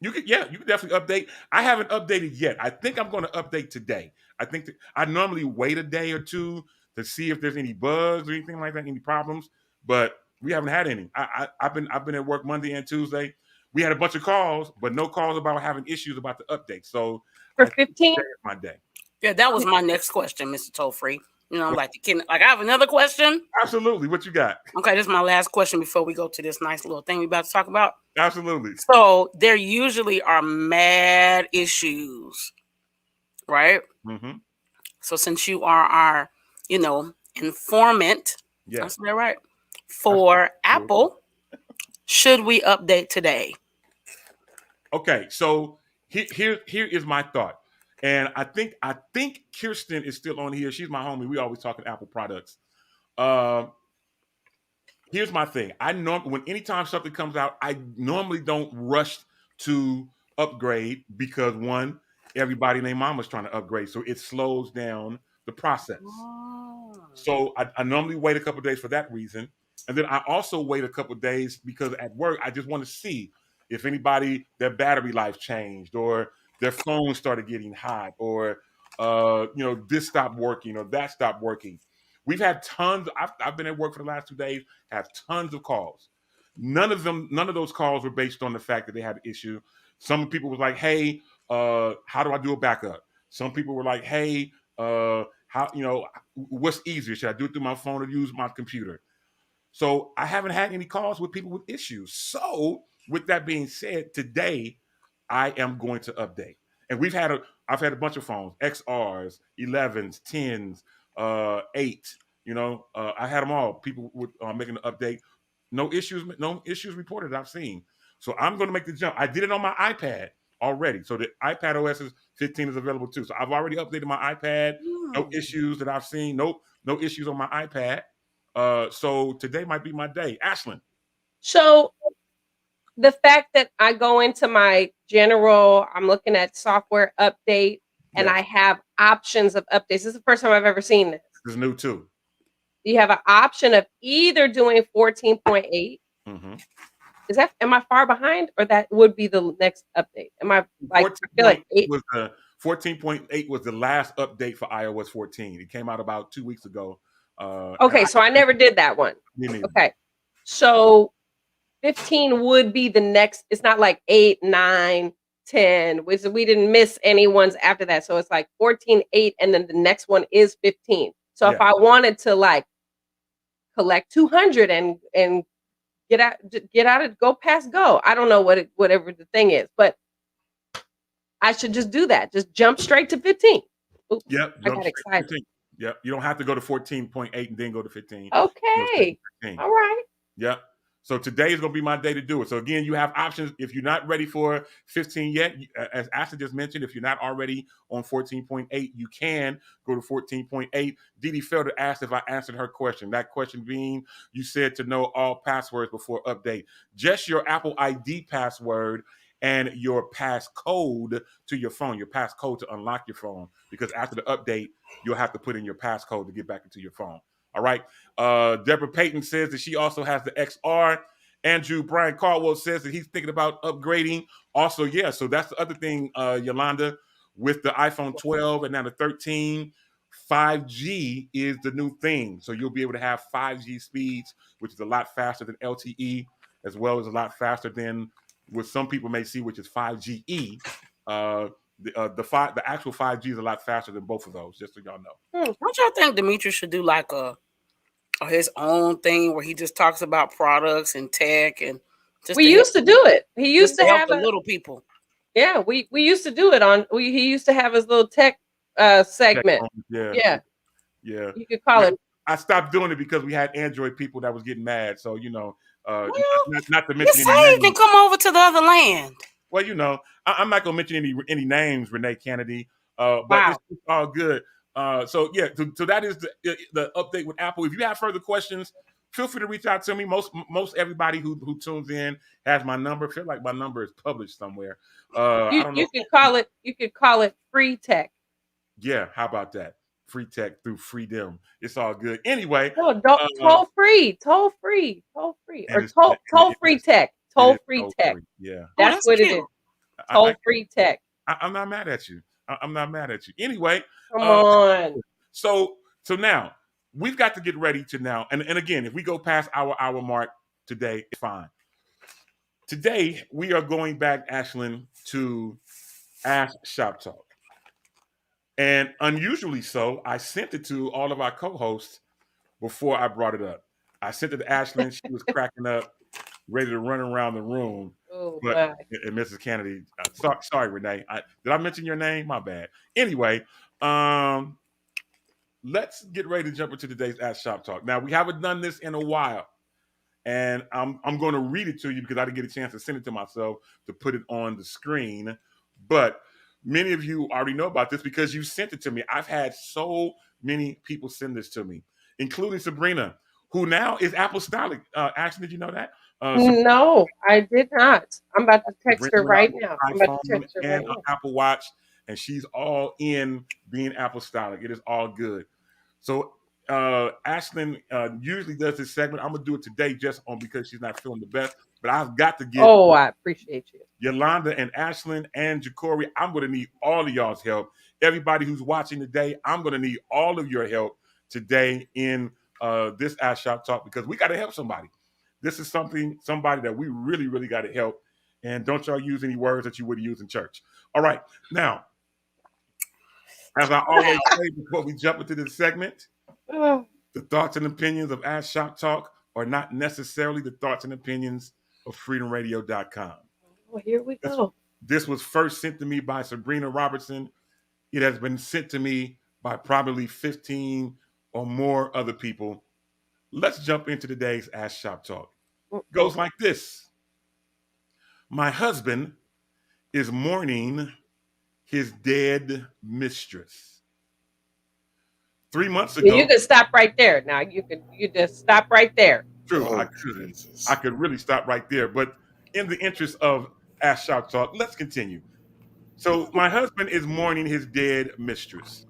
You can definitely update. I haven't updated yet. I think I'm going to update today. I think I normally wait a day or two to see if there's any bugs or anything like that, any problems. But we haven't had any. I've been at work Monday and Tuesday. We had a bunch of calls, but no calls about having issues about the update. So For 15? my day. Yeah, that was my next question, Mr. Tollfree. You know, like I have another question. Absolutely. What you got? Okay, this is my last question before we go to this nice little thing we about to talk about. Absolutely. So there usually are mad issues, right? Mm-hmm. So since you are our, informant, that's right, for Apple, should we update today? Okay, so here is my thought. And I think Kirsten is still on here. She's my homie. We always talking Apple products. Here's my thing. Anytime something comes out, I normally don't rush to upgrade because one, everybody and their mama's trying to upgrade, so it slows down the process. So I normally wait a couple of days for that reason, and then I also wait a couple of days because at work I just want to see if anybody their battery life changed or their phone started getting hot or this stopped working or that stopped working. We've had tons. I've been at work for the last 2 days. Have tons of calls. None of those calls were based on the fact that they had an issue. Some people was like, "Hey, how do I do a backup?" Some people were like, "Hey, what's easier? Should I do it through my phone or use my computer?" So I haven't had any calls with people with issues. So with that being said, today I am going to update. And I've had a bunch of phones, XRs, 11s, 10s, 8. I had them all. People were making an update. No issues reported I've seen. So I'm going to make the jump. I did it on my iPad already. So the iPad OS 15 is available too. So I've already updated my iPad. No issues that I've seen. No issues on my iPad. So today might be my day. Ashlyn. So the fact that I go into my general, I'm looking at software update and I have options of updates. This is the first time I've ever seen this. This is new too. You have an option of either doing 14.8. Mm-hmm. Am I far behind, or that would be the next update? Am I like, I feel like 8 was 14.8 was the last update for iOS 14. It came out about 2 weeks ago. Okay, so I never did that one. Okay, so 15 would be the next. It's not like 8, 9, 10. We didn't miss any ones after that. So it's like 14, 8, and then the next one is 15. So if I wanted to like collect 200 and get out of go past go, I don't know whatever the thing is, but I should just do that. Just jump straight to 15. Oops, yep. I got excited. Yep. You don't have to go to 14.8 and then go to 15. Okay. All right. Yep. So today is going to be my day to do it. So again, you have options. If you're not ready for 15 yet, as Ashley just mentioned, if you're not already on 14.8, you can go to 14.8. Didi Felder asked if I answered her question. That question being, you said to know all passwords before update. Just your Apple ID password and your passcode to your phone, your passcode to unlock your phone. Because after the update, you'll have to put in your passcode to get back into your phone. All right. Deborah Payton says that she also has the XR. Andrew Brian Caldwell says that he's thinking about upgrading. Also, yeah. So that's the other thing, Yolanda, with the iPhone 12 and now the 13, 5G is the new thing. So you'll be able to have 5G speeds, which is a lot faster than LTE, as well as a lot faster than what some people may see, which is 5GE. The actual 5G is a lot faster than both of those, just so y'all know. Don't y'all think Demetrius should do like his own thing where he just talks about products and tech and just we used to do it. He used to have the little people. Yeah, we used to do it he used to have his little tech segment. Yeah. You could call it. I stopped doing it because we had Android people that was getting mad. So Well, not to mention you say you can come over to the other land. Well, I'm not gonna mention any names, Renee Kennedy. But it's all good. So that is the update with Apple. If you have further questions, feel free to reach out to me. Most everybody who tunes in has my number. I feel like my number is published somewhere. I don't know. You could call it free tech. Yeah, how about that? Free tech through freedom. It's all good. Anyway, no, toll free, or toll free tech. Toll free tech. Yeah, that's what it is. Toll-free tech. I'm not mad at you. I'm not mad at you. Anyway, Come on. so now we've got to get ready to now. And again, if we go past our hour mark today, it's fine. Today we are going back, Ashlyn, to Ask Shop Talk. And unusually so, I sent it to all of our co-hosts before I brought it up. I sent it to Ashlyn. She was cracking up, ready to run around the room. Oh, But my. and Mrs. Kennedy, sorry, Renee. Did I mention your name? My bad. Anyway, let's get ready to jump into today's Ask Shop Talk. Now, we haven't done this in a while, and I'm going to read it to you because I didn't get a chance to send it to myself to put it on the screen. But many of you already know about this because you sent it to me. I've had so many people send this to me, including Sabrina, who now is apostolic. Ashley, did you know that? No, I did not. I'm about to text her right now. I'm about to iPhone text her and right an now. Apple Watch, and she's all in being apostolic. It is all good. So Ashlyn usually does this segment. I'm gonna do it today just on because she's not feeling the best. But I've got to get Oh, I appreciate you. Yolanda and Ashlyn and Jacory. I'm gonna need all of y'all's help. Everybody who's watching today, I'm gonna need all of your help today in this Ask Shop Talk because we got to help somebody. This is somebody that we really, really got to help. And don't y'all use any words that you would use in church. All right. Now, as I always say before we jump into this segment, Oh, the thoughts and opinions of Ask Shop Talk are not necessarily the thoughts and opinions of freedomradio.com. well, here we go. This was first sent to me by Sabrina Robertson. It has been sent to me by probably 15 or more other people. Let's jump into today's Ask Shop Talk. Goes like this. My husband is mourning his dead mistress. 3 months ago. You can stop right there. Now you just stop right there. True, Oh, I could really stop right there. But in the interest of Ask Shop Talk, let's continue. So my husband is mourning his dead mistress.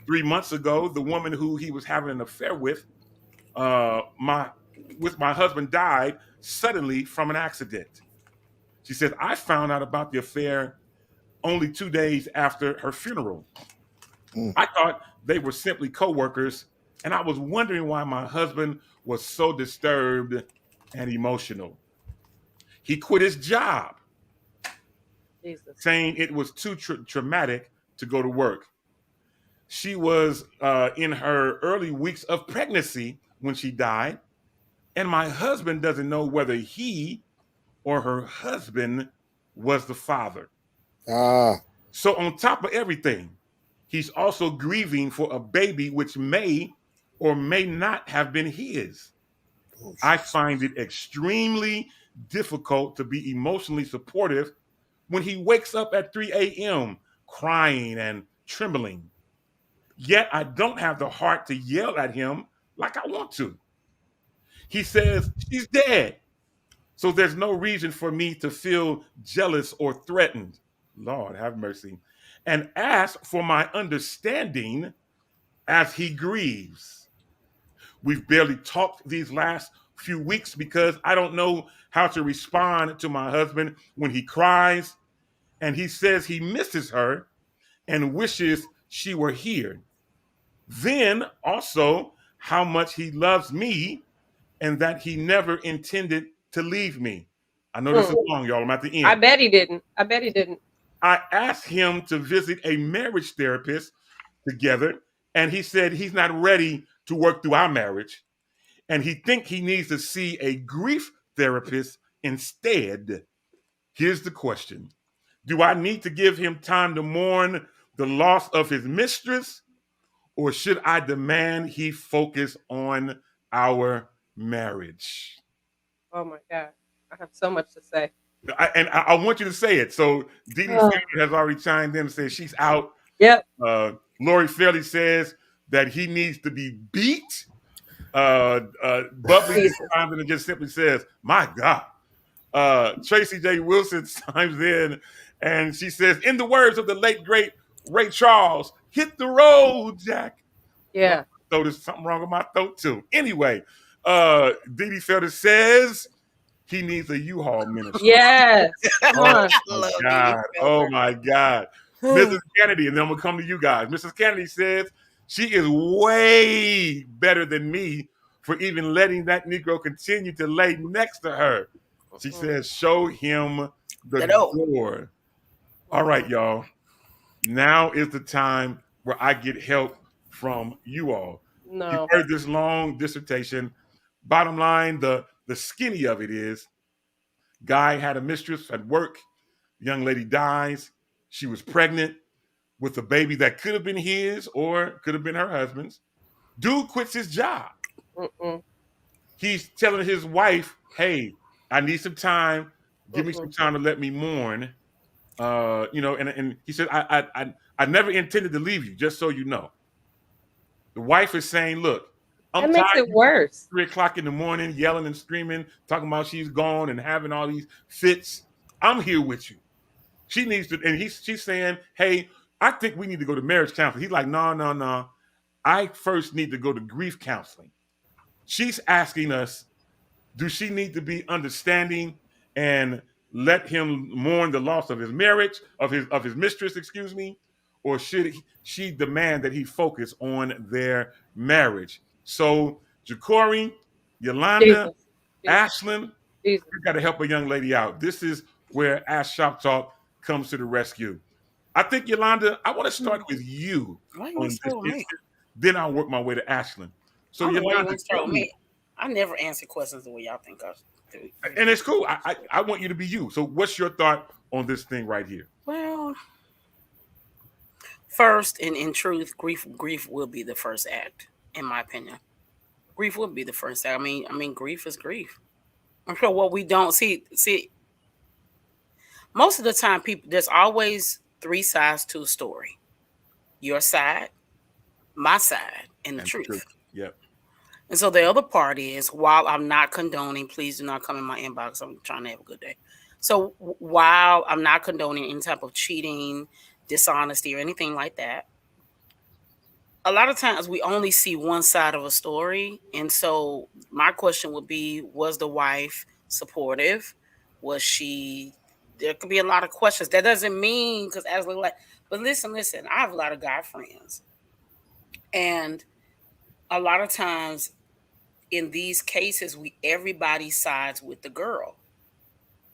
3 months ago, the woman who he was having an affair with my husband died suddenly from an accident. She said, I found out about the affair only 2 days after her funeral. I thought they were simply co-workers, and I was wondering why my husband was so disturbed and emotional. He quit his job, Jesus. saying it was too traumatic to go to work. She was in her early weeks of pregnancy when she died, and my husband doesn't know whether he or her husband was the father. So on top of everything, he's also grieving for a baby which may or may not have been his. I find it extremely difficult to be emotionally supportive when he wakes up at 3 a.m. crying and trembling. Yet I don't have the heart to yell at him like I want to. He says she's dead, so there's no reason for me to feel jealous or threatened. Lord have mercy. And ask for my understanding as he grieves. We've barely talked these last few weeks because I don't know how to respond to my husband when he cries and he says he misses her and wishes she were here. Then also how much he loves me and that he never intended to leave me. I know this is long, y'all. I'm at the end. I bet he didn't. I asked him to visit a marriage therapist together, and he said he's not ready to work through our marriage, and he thinks he needs to see a grief therapist instead. Here's the question. Do I need to give him time to mourn the loss of his mistress, or should I demand he focus on our marriage? Oh my God. I have so much to say. I want you to say it. So Dee Dee has already chimed in and said she's out. Yep. Lori Fairley says that he needs to be beat. Bubbly just chimes in and just simply says, my God. Tracy J. Wilson chimes in and she says, in the words of the late, great Ray Charles, hit the road, Jack. Yeah. So there's something wrong with my throat too. Anyway, Dee Dee Felder says, He needs a U-Haul ministry. Yes. Come on. I Oh love my God. you, Oh my God. Mrs. Kennedy, and then I'm gonna come to you guys. Mrs. Kennedy says she is way better than me for even letting that Negro continue to lay next to her. She says, show him the The door. door. All right, y'all. Now is the time where I get help from you all. You No. heard this long dissertation. Bottom line, the skinny of it is, guy had a mistress at work. Young lady dies. She was pregnant with a baby that could have been his or could have been her husband's. Dude quits his job. Mm-mm. He's telling his wife, hey, I need some time. Give me some time to let me mourn. And he said, I never intended to leave you, just so you know. The wife is saying, look, That I'm makes tired it worse. 3 o'clock in the morning, yelling and screaming, talking about she's gone and having all these fits. I'm here with you. She needs to, and she's saying, hey, I think we need to go to marriage counseling. He's like, no. I first need to go to grief counseling. She's asking us, do she need to be understanding and let him mourn the loss of his marriage, of his mistress, excuse me, or should she demand that he focus on their marriage? So, Ja'Cory, Yolanda, Ashlyn, Jesus. you got to help a young lady out. This is where Ask Shop Talk comes to the rescue. I think, Yolanda, I want to start with you Why you on want this to start with me? issue. Then I'll work my way to Ashlyn. So, I don't know why you Yolanda, want to start tell with me. me. I never answer questions the way y'all think I do. And it's cool. I want you to be you. So, what's your thought on this thing right here? Well, first, and in truth, grief will be the first act, in my opinion. Grief will be the first act. I mean, grief is grief. I'm sure what we don't see. Most of the time, people, there's always 3 sides to a story: your side, my side, and the truth. Yep. And so the other part is, while I'm not condoning, please do not come in my inbox. I'm trying to have a good day. So while I'm not condoning any type of cheating, dishonesty, or anything like that, a lot of times we only see one side of a story. And so my question would be, was the wife supportive? Was she, there could be a lot of questions. That doesn't mean, because as like, but listen, I have a lot of guy friends. And a lot of times in these cases, everybody sides with the girl.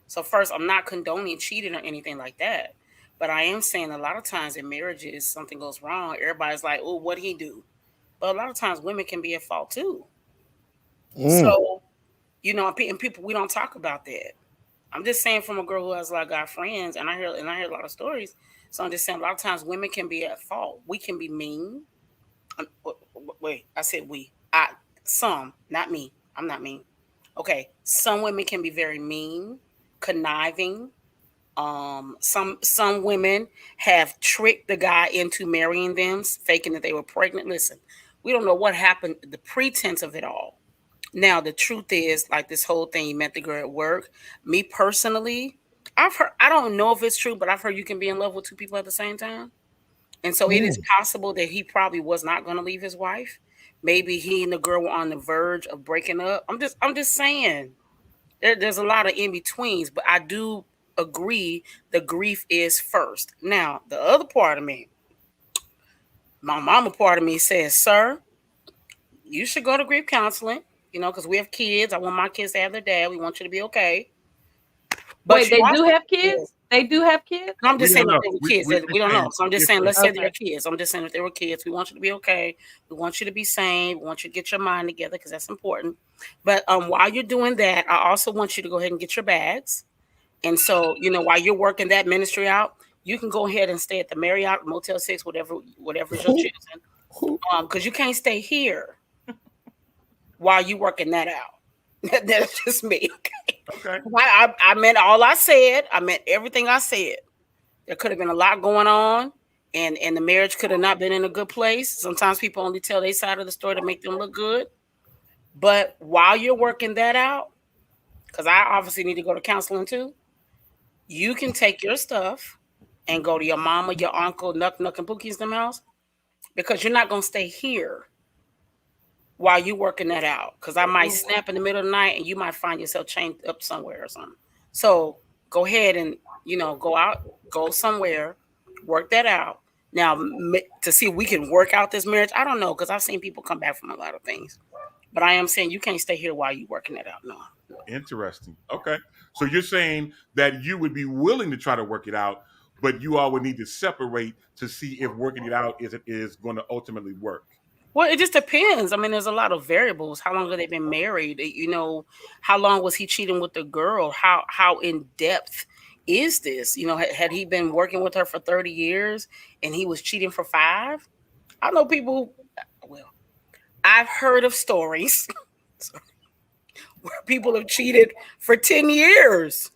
So first, I'm not condoning cheating or anything like that. But I am saying a lot of times in marriages, something goes wrong. Everybody's like, oh, what'd he do? But a lot of times women can be at fault too. So, and people, we don't talk about that. I'm just saying from a girl who has a lot of guy friends, and I hear a lot of stories. So I'm just saying a lot of times women can be at fault. We can be mean. Wait, I said we. Some, not me. I'm not mean. Okay, some women can be very mean, conniving. Some women have tricked the guy into marrying them, faking that they were pregnant. Listen, we don't know what happened, the pretense of it all. Now, the truth is, like this whole thing, you met the girl at work. Me personally, I've heard, I don't know if it's true, but I've heard you can be in love with 2 people at the same time. And so it is possible that he probably was not going to leave his wife. Maybe he and the girl were on the verge of breaking up. I'm just saying there's a lot of in-betweens, but I do agree the grief is first. Now, the other part of me, my mama part of me says, sir, you should go to grief counseling, because we have kids. I want my kids to have their dad. We want you to be okay. But wait, they do have kids? They do have kids? I'm just saying don't if they were kids. We don't know. So I'm just saying, let's say they're kids. I'm just saying if they were kids, we want you to be okay. We want you to be sane. We want you to get your mind together because that's important. But while you're doing that, I also want you to go ahead and get your bags. And so, while you're working that ministry out, you can go ahead and stay at the Marriott, Motel 6, whatever is your choosing. Because you can't stay here while you're working that out. That's just me. Okay. I meant all I said. I meant everything I said. There could have been a lot going on, and the marriage could have not been in a good place. Sometimes people only tell their side of the story to make them look good. But while you're working that out, because I obviously need to go to counseling too, you can take your stuff and go to your mama, your uncle, Nuck, and Pookie's them house, because you're not going to stay here. while you working that out, because I might snap in the middle of the night and you might find yourself chained up somewhere or something. So go ahead and go somewhere, work that out. Now to see if we can work out this marriage, I don't know, because I've seen people come back from a lot of things, but I am saying you can't stay here while you working it out. No. Interesting. Okay. So you're saying that you would be willing to try to work it out, but you all would need to separate to see if working it out is going to ultimately work. Well, it just depends. I mean, there's a lot of variables. How long have they been married? How long was he cheating with the girl? How in depth is this? Had he been working with her for 30 years and he was cheating for 5? I know people. Well, I've heard of stories where people have cheated for 10 years,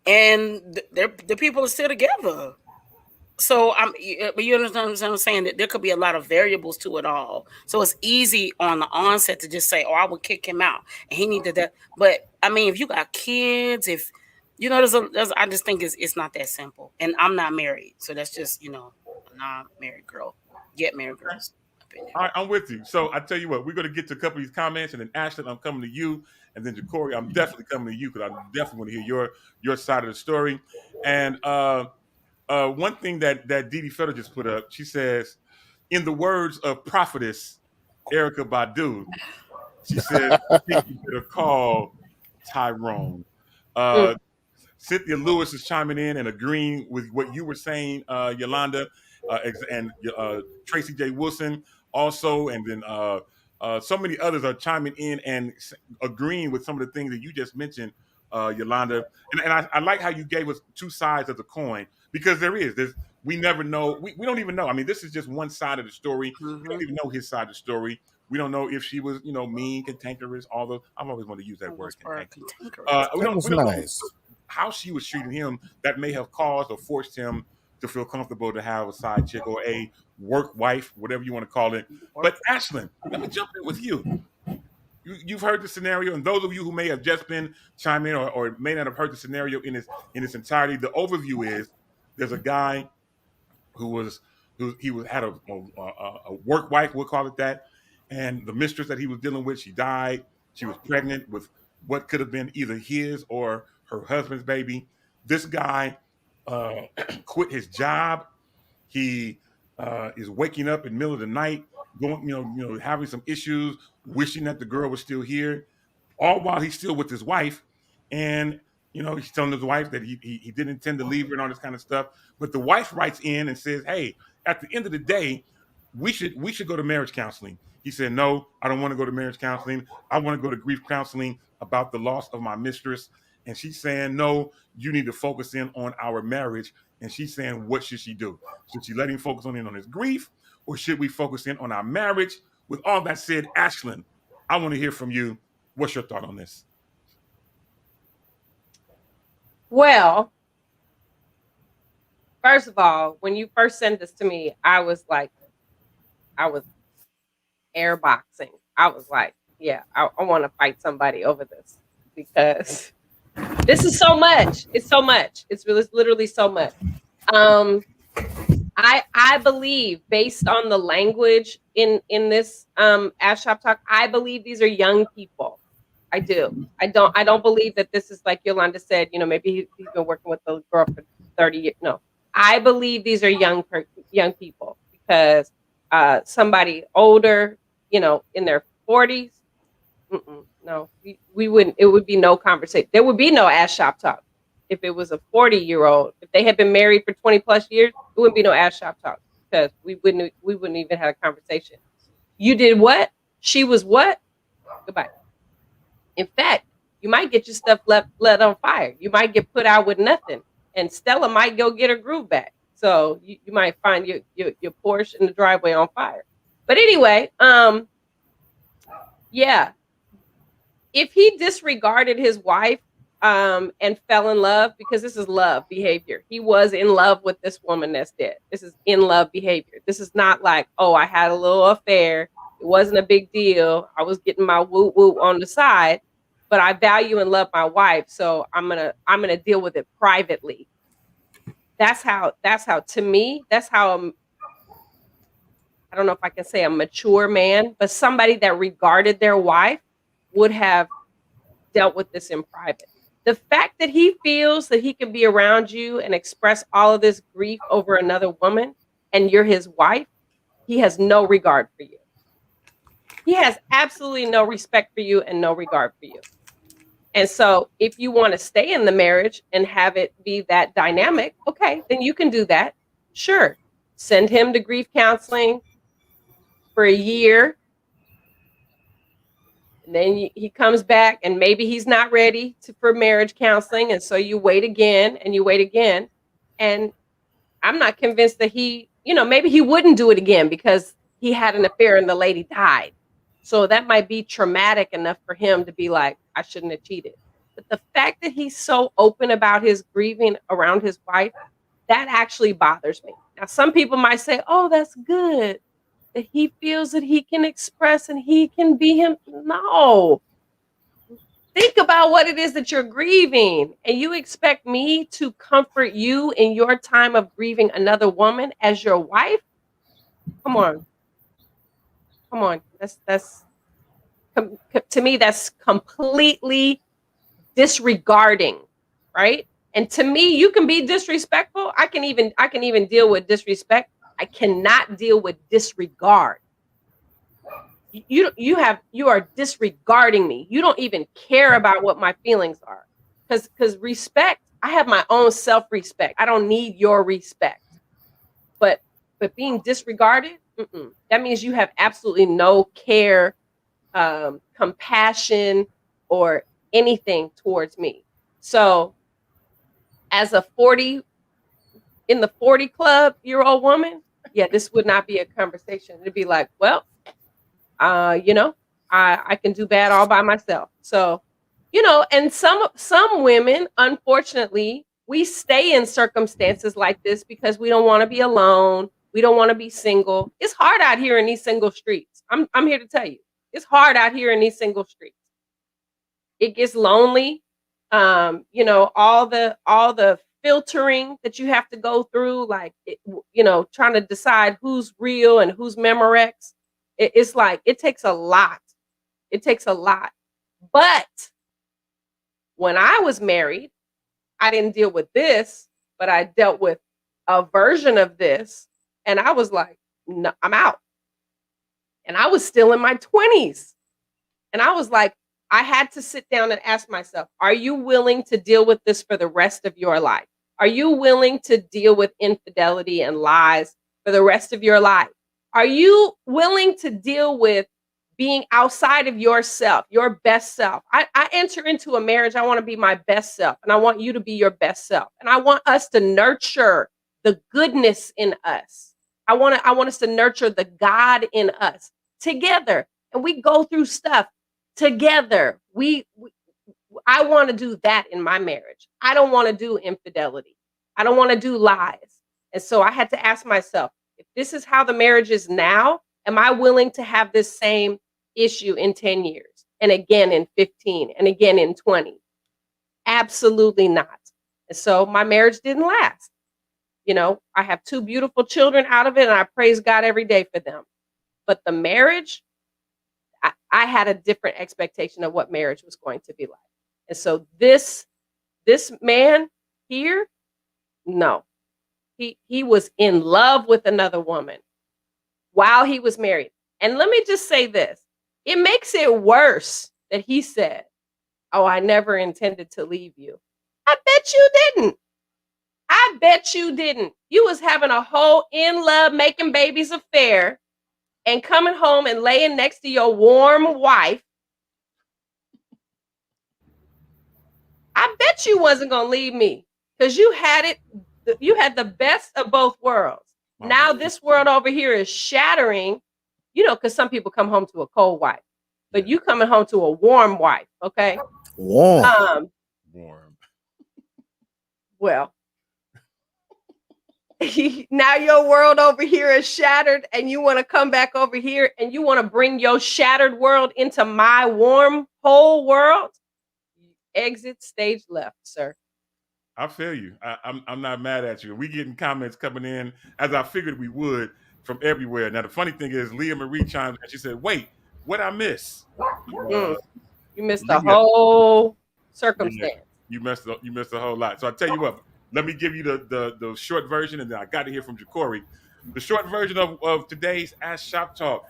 and the people are still together. So but you understand what I'm saying? That there could be a lot of variables to it all. So it's easy on the onset to just say, "Oh, I would kick him out," and he needed that. But I mean, if you got kids, if I just think it's not that simple. And I'm not married, so that's just a non-married girl, get married girls. Opinion. All right, I'm with you. So I tell you what, we're going to get to a couple of these comments, and then Ashlyn, I'm coming to you, and then Jacory, I'm definitely coming to you because I definitely want to hear your side of the story. And one thing that Didi Feather just put up, she says, in the words of prophetess Erykah Badu, she says, you better call Tyrone. Cynthia Lewis is chiming in and agreeing with what you were saying, Yolanda, and Tracy J. Wilson also, and then so many others are chiming in and agreeing with some of the things that you just mentioned, Yolanda. And I like how you gave us two sides of the coin, because we never know. We don't even know. I mean, this is just one side of the story. We don't even know his side of the story. We don't know if she was, mean, cantankerous, although I've always wanted to use that word, cantankerous. We don't know how she was treating him that may have caused or forced him to feel comfortable to have a side chick or a work wife, whatever you want to call it. But Ashlyn, let me jump in with you. You've heard the scenario, and those of you who may have just been chiming in or may not have heard the scenario in its entirety, the overview is there's a guy who had a work wife, we'll call it that, and the mistress that he was dealing with, she died. She was pregnant with what could have been either his or her husband's baby. This guy quit his job. He is waking up in the middle of the night, going, having some issues, wishing that the girl was still here, all while he's still with his wife. And he's telling his wife that he didn't intend to leave her and all this kind of stuff. But the wife writes in and says, "Hey, at the end of the day, we should go to marriage counseling." He said, "No, I don't want to go to marriage counseling. I want to go to grief counseling about the loss of my mistress." And she's saying, "No, you need to focus in on our marriage." And she's saying, what should she do? Should she let him focus on his grief, or should we focus in on our marriage? With all that said, Ashlyn, I want to hear from you. What's your thought on this? Well, first of all, when you first sent this to me, I was airboxing. I was like, yeah, I want to fight somebody over this, because this is so much. It's so much. It's literally so much. I believe, based on the language in this Ash Shop Talk, I believe these are young people. I do. I don't believe that this is, like Yolanda said, maybe he's been working with the girl for 30 years. No, I believe these are young people, because somebody older, in their 40s, no, we wouldn't. It would be no conversation. There would be no Ash Shop Talk if it was a 40-year-old. If they had been married for 20 plus years, it wouldn't be no Ash Shop Talk, because we wouldn't even have a conversation. You did what? She was what? Goodbye. In fact, you might get your stuff let on fire. You might get put out with nothing, and Stella might go get her groove back. So you might find your Porsche in the driveway on fire. But anyway, yeah. If he disregarded his wife and fell in love, because this is love behavior. He was in love with this woman that's dead. This is in love behavior. This is not like, oh, I had a little affair. It wasn't a big deal. I was getting my woo woo on the side, but I value and love my wife, so I'm gonna deal with it privately. That's how to me, that's how I don't know if I can say a mature man, but somebody that regarded their wife would have dealt with this in private. The fact that he feels that he can be around you and express all of this grief over another woman and you're his wife, he has no regard for you. He has absolutely no respect for you and no regard for you. And so if you want to stay in the marriage and have it be that dynamic, okay, then you can do that. Sure. Send him to grief counseling for a year. And then he comes back and maybe he's not ready for marriage counseling. And so you wait again and you wait again. And I'm not convinced that maybe he wouldn't do it again because he had an affair and the lady died. So that might be traumatic enough for him to be like, I shouldn't have cheated. But the fact that he's so open about his grieving around his wife, that actually bothers me. Now, some people might say, oh, that's good, that he feels that he can express and he can be him. No. Think about what it is that you're grieving. And you expect me to comfort you in your time of grieving another woman as your wife? Come on. Come on. To me, that's completely disregarding, right? And to me, you can be disrespectful. I can even deal with disrespect. I cannot deal with disregard. You are disregarding me. You don't even care about what my feelings are. Because respect, I have my own self-respect. I don't need your respect. But being disregarded, that means you have absolutely no care, compassion, or anything towards me. So as a 40 club year old woman, yeah, this would not be a conversation. It'd be like, well, I can do bad all by myself. So, and some women, unfortunately, we stay in circumstances like this because we don't want to be alone. We don't want to be single. It's hard out here in these single streets. I'm here to tell you, it's hard out here in these single streets. It gets lonely. All the filtering that you have to go through, like, trying to decide who's real and who's Memorex. It's like, it takes a lot. It takes a lot. But when I was married, I didn't deal with this, but I dealt with a version of this. And I was like, no, I'm out. And I was still in my 20s. And I was like, I had to sit down and ask myself, are you willing to deal with this for the rest of your life? Are you willing to deal with infidelity and lies for the rest of your life? Are you willing to deal with being outside of yourself, your best self? I enter into a marriage, I want to be my best self, and I want you to be your best self. And I want us to nurture the goodness in us. I want us to nurture the God in us together. And we go through stuff together. I want to do that in my marriage. I don't want to do infidelity. I don't want to do lies. And so I had to ask myself, if this is how the marriage is now, am I willing to have this same issue in 10 years and again in 15 and again in 20? Absolutely not. And so my marriage didn't last. I have 2 beautiful children out of it, and I praise God every day for them. But the marriage, I had a different expectation of what marriage was going to be like. And so this man here, no, he was in love with another woman while he was married. And let me just say this, it makes it worse that he said, oh, I never intended to leave you. I bet you didn't. I bet you didn't. You was having a whole in love, making babies affair and coming home and laying next to your warm wife. I bet you wasn't going to leave me because you had the best of both worlds. Wow. Now this world over here is shattering, because some people come home to a cold wife, but you coming home to a warm wife. Okay. Warm. Warm. Well, now your world over here is shattered and you want to come back over here and you want to bring your shattered world into my warm, whole world. Exit stage left, sir. I feel you. I'm not mad at you. We getting comments coming in as I figured we would. from everywhere. Now the funny thing is, Leah Marie chimed in. She said, "Wait, what I miss?" You missed the Leah, whole yeah, circumstance. you missed a whole lot. So I tell you what, let me give you the short version, and then I got to hear from Jacory. The short version of today's Ask Shop Talk: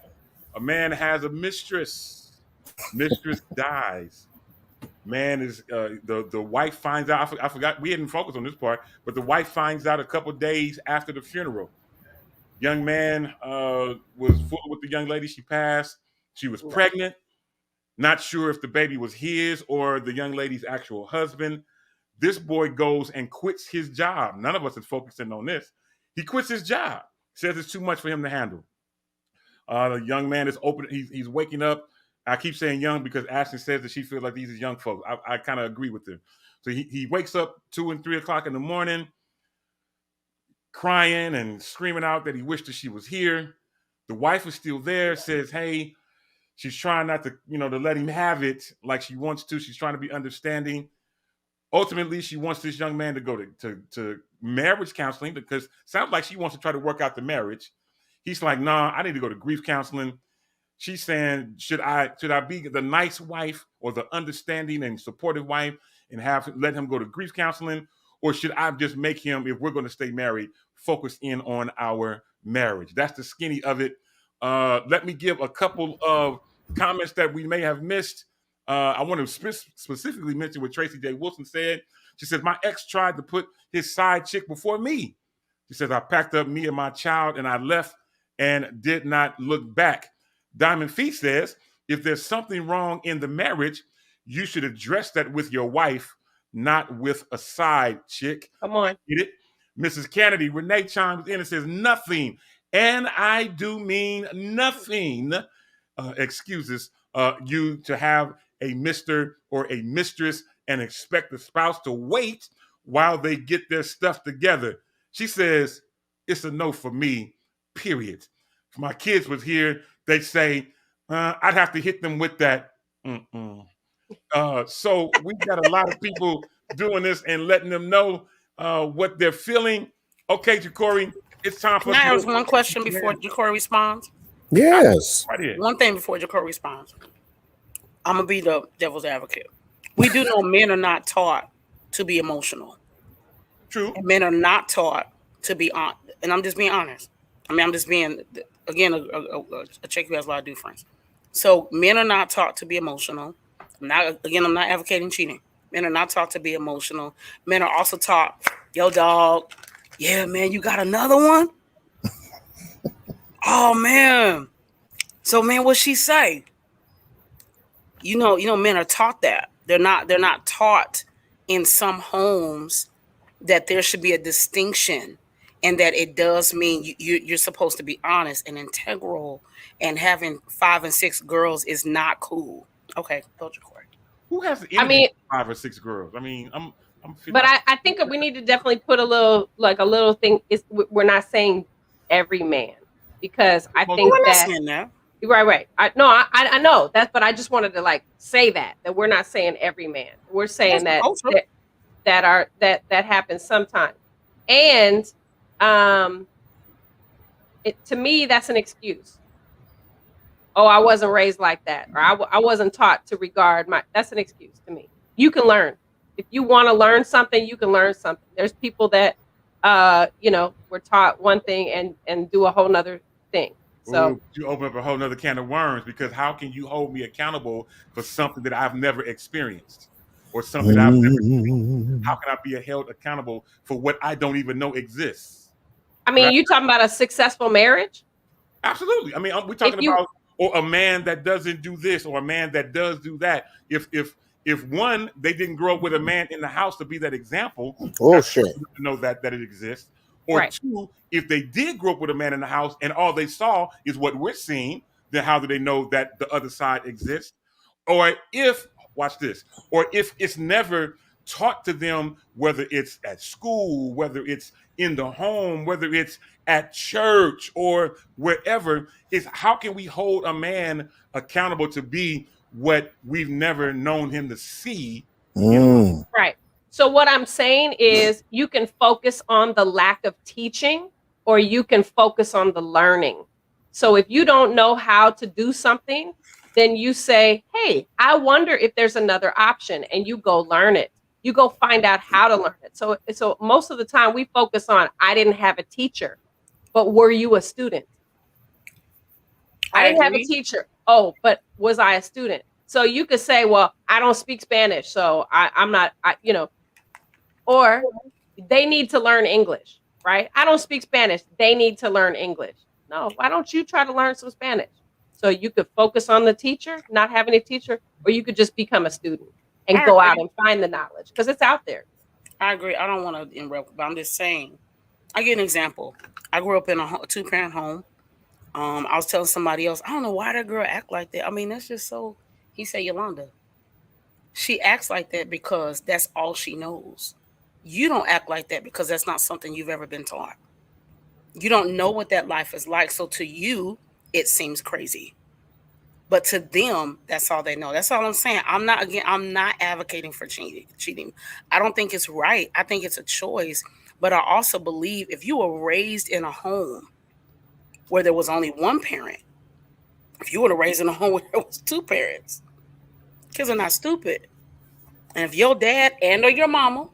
a man has a mistress. Mistress dies. Man is the wife finds out. I forgot we didn't focus on this part, but the wife finds out a couple days after the funeral. Young man was fooling with the young lady. She passed. She was pregnant. Not sure if the baby was his or the young lady's actual husband. This boy goes and quits his job. None of us is focusing on this. He quits his job. Says it's too much for him to handle. The young man is open. He's waking up. I keep saying young because Ashton says that she feels like these are young folks. I kind of agree with him. So he wakes up 2 and 3 o'clock in the morning, crying and screaming out that he wished that she was here. The wife is still there, says, hey, she's trying not to, to let him have it like she wants to. She's trying to be understanding. Ultimately, she wants this young man to go to marriage counseling because it sounds like she wants to try to work out the marriage. He's like, nah, I need to go to grief counseling. She's saying, should I be the nice wife or the understanding and supportive wife and let him go to grief counseling? Or should I just make him, if we're going to stay married, focus in on our marriage? That's the skinny of it. Let me give a couple of comments that we may have missed. I want to specifically mention what Tracy J. Wilson said. She says, my ex tried to put his side chick before me. She says, I packed up me and my child and I left and did not look back. Diamond Feet says, if there's something wrong in the marriage, you should address that with your wife, not with a side chick. Come on. Get it? Mrs. Kennedy, Renee chimes in and says, nothing. And I do mean nothing. Excuses you to have a Mr. or a mistress and expect the spouse to wait while they get their stuff together. She says, it's a no for me, period. If my kids was here, they'd say, I'd have to hit them with that. So we've got a lot of people doing this and letting them know what they're feeling. Okay, Jacory, it's time for... Can I ask one question before Jacory responds? Yes. Right here. One thing before Jacory responds. I'm going to be the devil's advocate. We do know men are not taught to be emotional. True. And men are not taught to be on. And I'm just being honest. I mean, I'm just being, again, a chick who has a lot of difference. So men are not taught to be emotional. I'm not advocating cheating. Men are not taught to be emotional. Men are also taught, yo, dog, yeah, man, you got another one? Oh, man. So, man, what'd she say? You know, men are taught that. They're not taught in some homes that there should be a distinction and that it does mean you're supposed to be honest and integral, and having 5 and 6 girls is not cool. Okay, go Jacory. Who has the 5 or 6 girls? I mean, I'm but I think we need to definitely put a little thing. We're not saying every man, because I think that. Right. I know that, but I just wanted to say that we're not saying every man. We're saying that happens sometimes, and to me that's an excuse. Oh, I wasn't raised like that, or I wasn't taught to regard my. That's an excuse to me. You can learn if you want to learn something. You can learn something. There's people that were taught one thing and do a whole nother thing. So you open up a whole nother can of worms, because how can you hold me accountable for something that I've never experienced, or something that I've never? How can I be held accountable for what I don't even know exists? I mean, you talking about a successful marriage? Absolutely. I mean, we're talking about a man that doesn't do this or a man that does do that. If one, they didn't grow up with a man in the house to be that example. Oh, sure. To know that it exists. Or right. 2, if they did grow up with a man in the house and all they saw is what we're seeing, then how do they know that the other side exists? Or if it's never taught to them, whether it's at school, whether it's in the home, whether it's at church or wherever, is how can we hold a man accountable to be what we've never known him to see? Right. So what I'm saying is you can focus on the lack of teaching or you can focus on the learning. So if you don't know how to do something, then you say, hey, I wonder if there's another option, and you go learn it. You go find out how to learn it. So most of the time we focus on, I didn't have a teacher, but were you a student? I didn't have a teacher. Oh, but was I a student? So you could say, well, I don't speak Spanish, so I'm not, or they need to learn English, right? I don't speak Spanish. They need to learn English. No, why don't you try to learn some Spanish? So you could focus on the teacher, not having a teacher, or you could just become a student and go out and find the knowledge because it's out there. I agree. I don't want to interrupt, but I'm just saying. I give an example. I grew up in a 2-parent home. I was telling somebody else, I don't know why that girl act like that. I mean, that's just so. He said, Yolanda, she acts like that because that's all she knows. You don't act like that because that's not something you've ever been taught. You don't know what that life is like. So to you, it seems crazy. But to them, that's all they know. That's all I'm saying. I'm not advocating for cheating. I don't think it's right. I think it's a choice. But I also believe if you were raised in a home where there was only one parent, if you were raised in a home where there was 2 parents, kids are not stupid. And if your dad and or your mama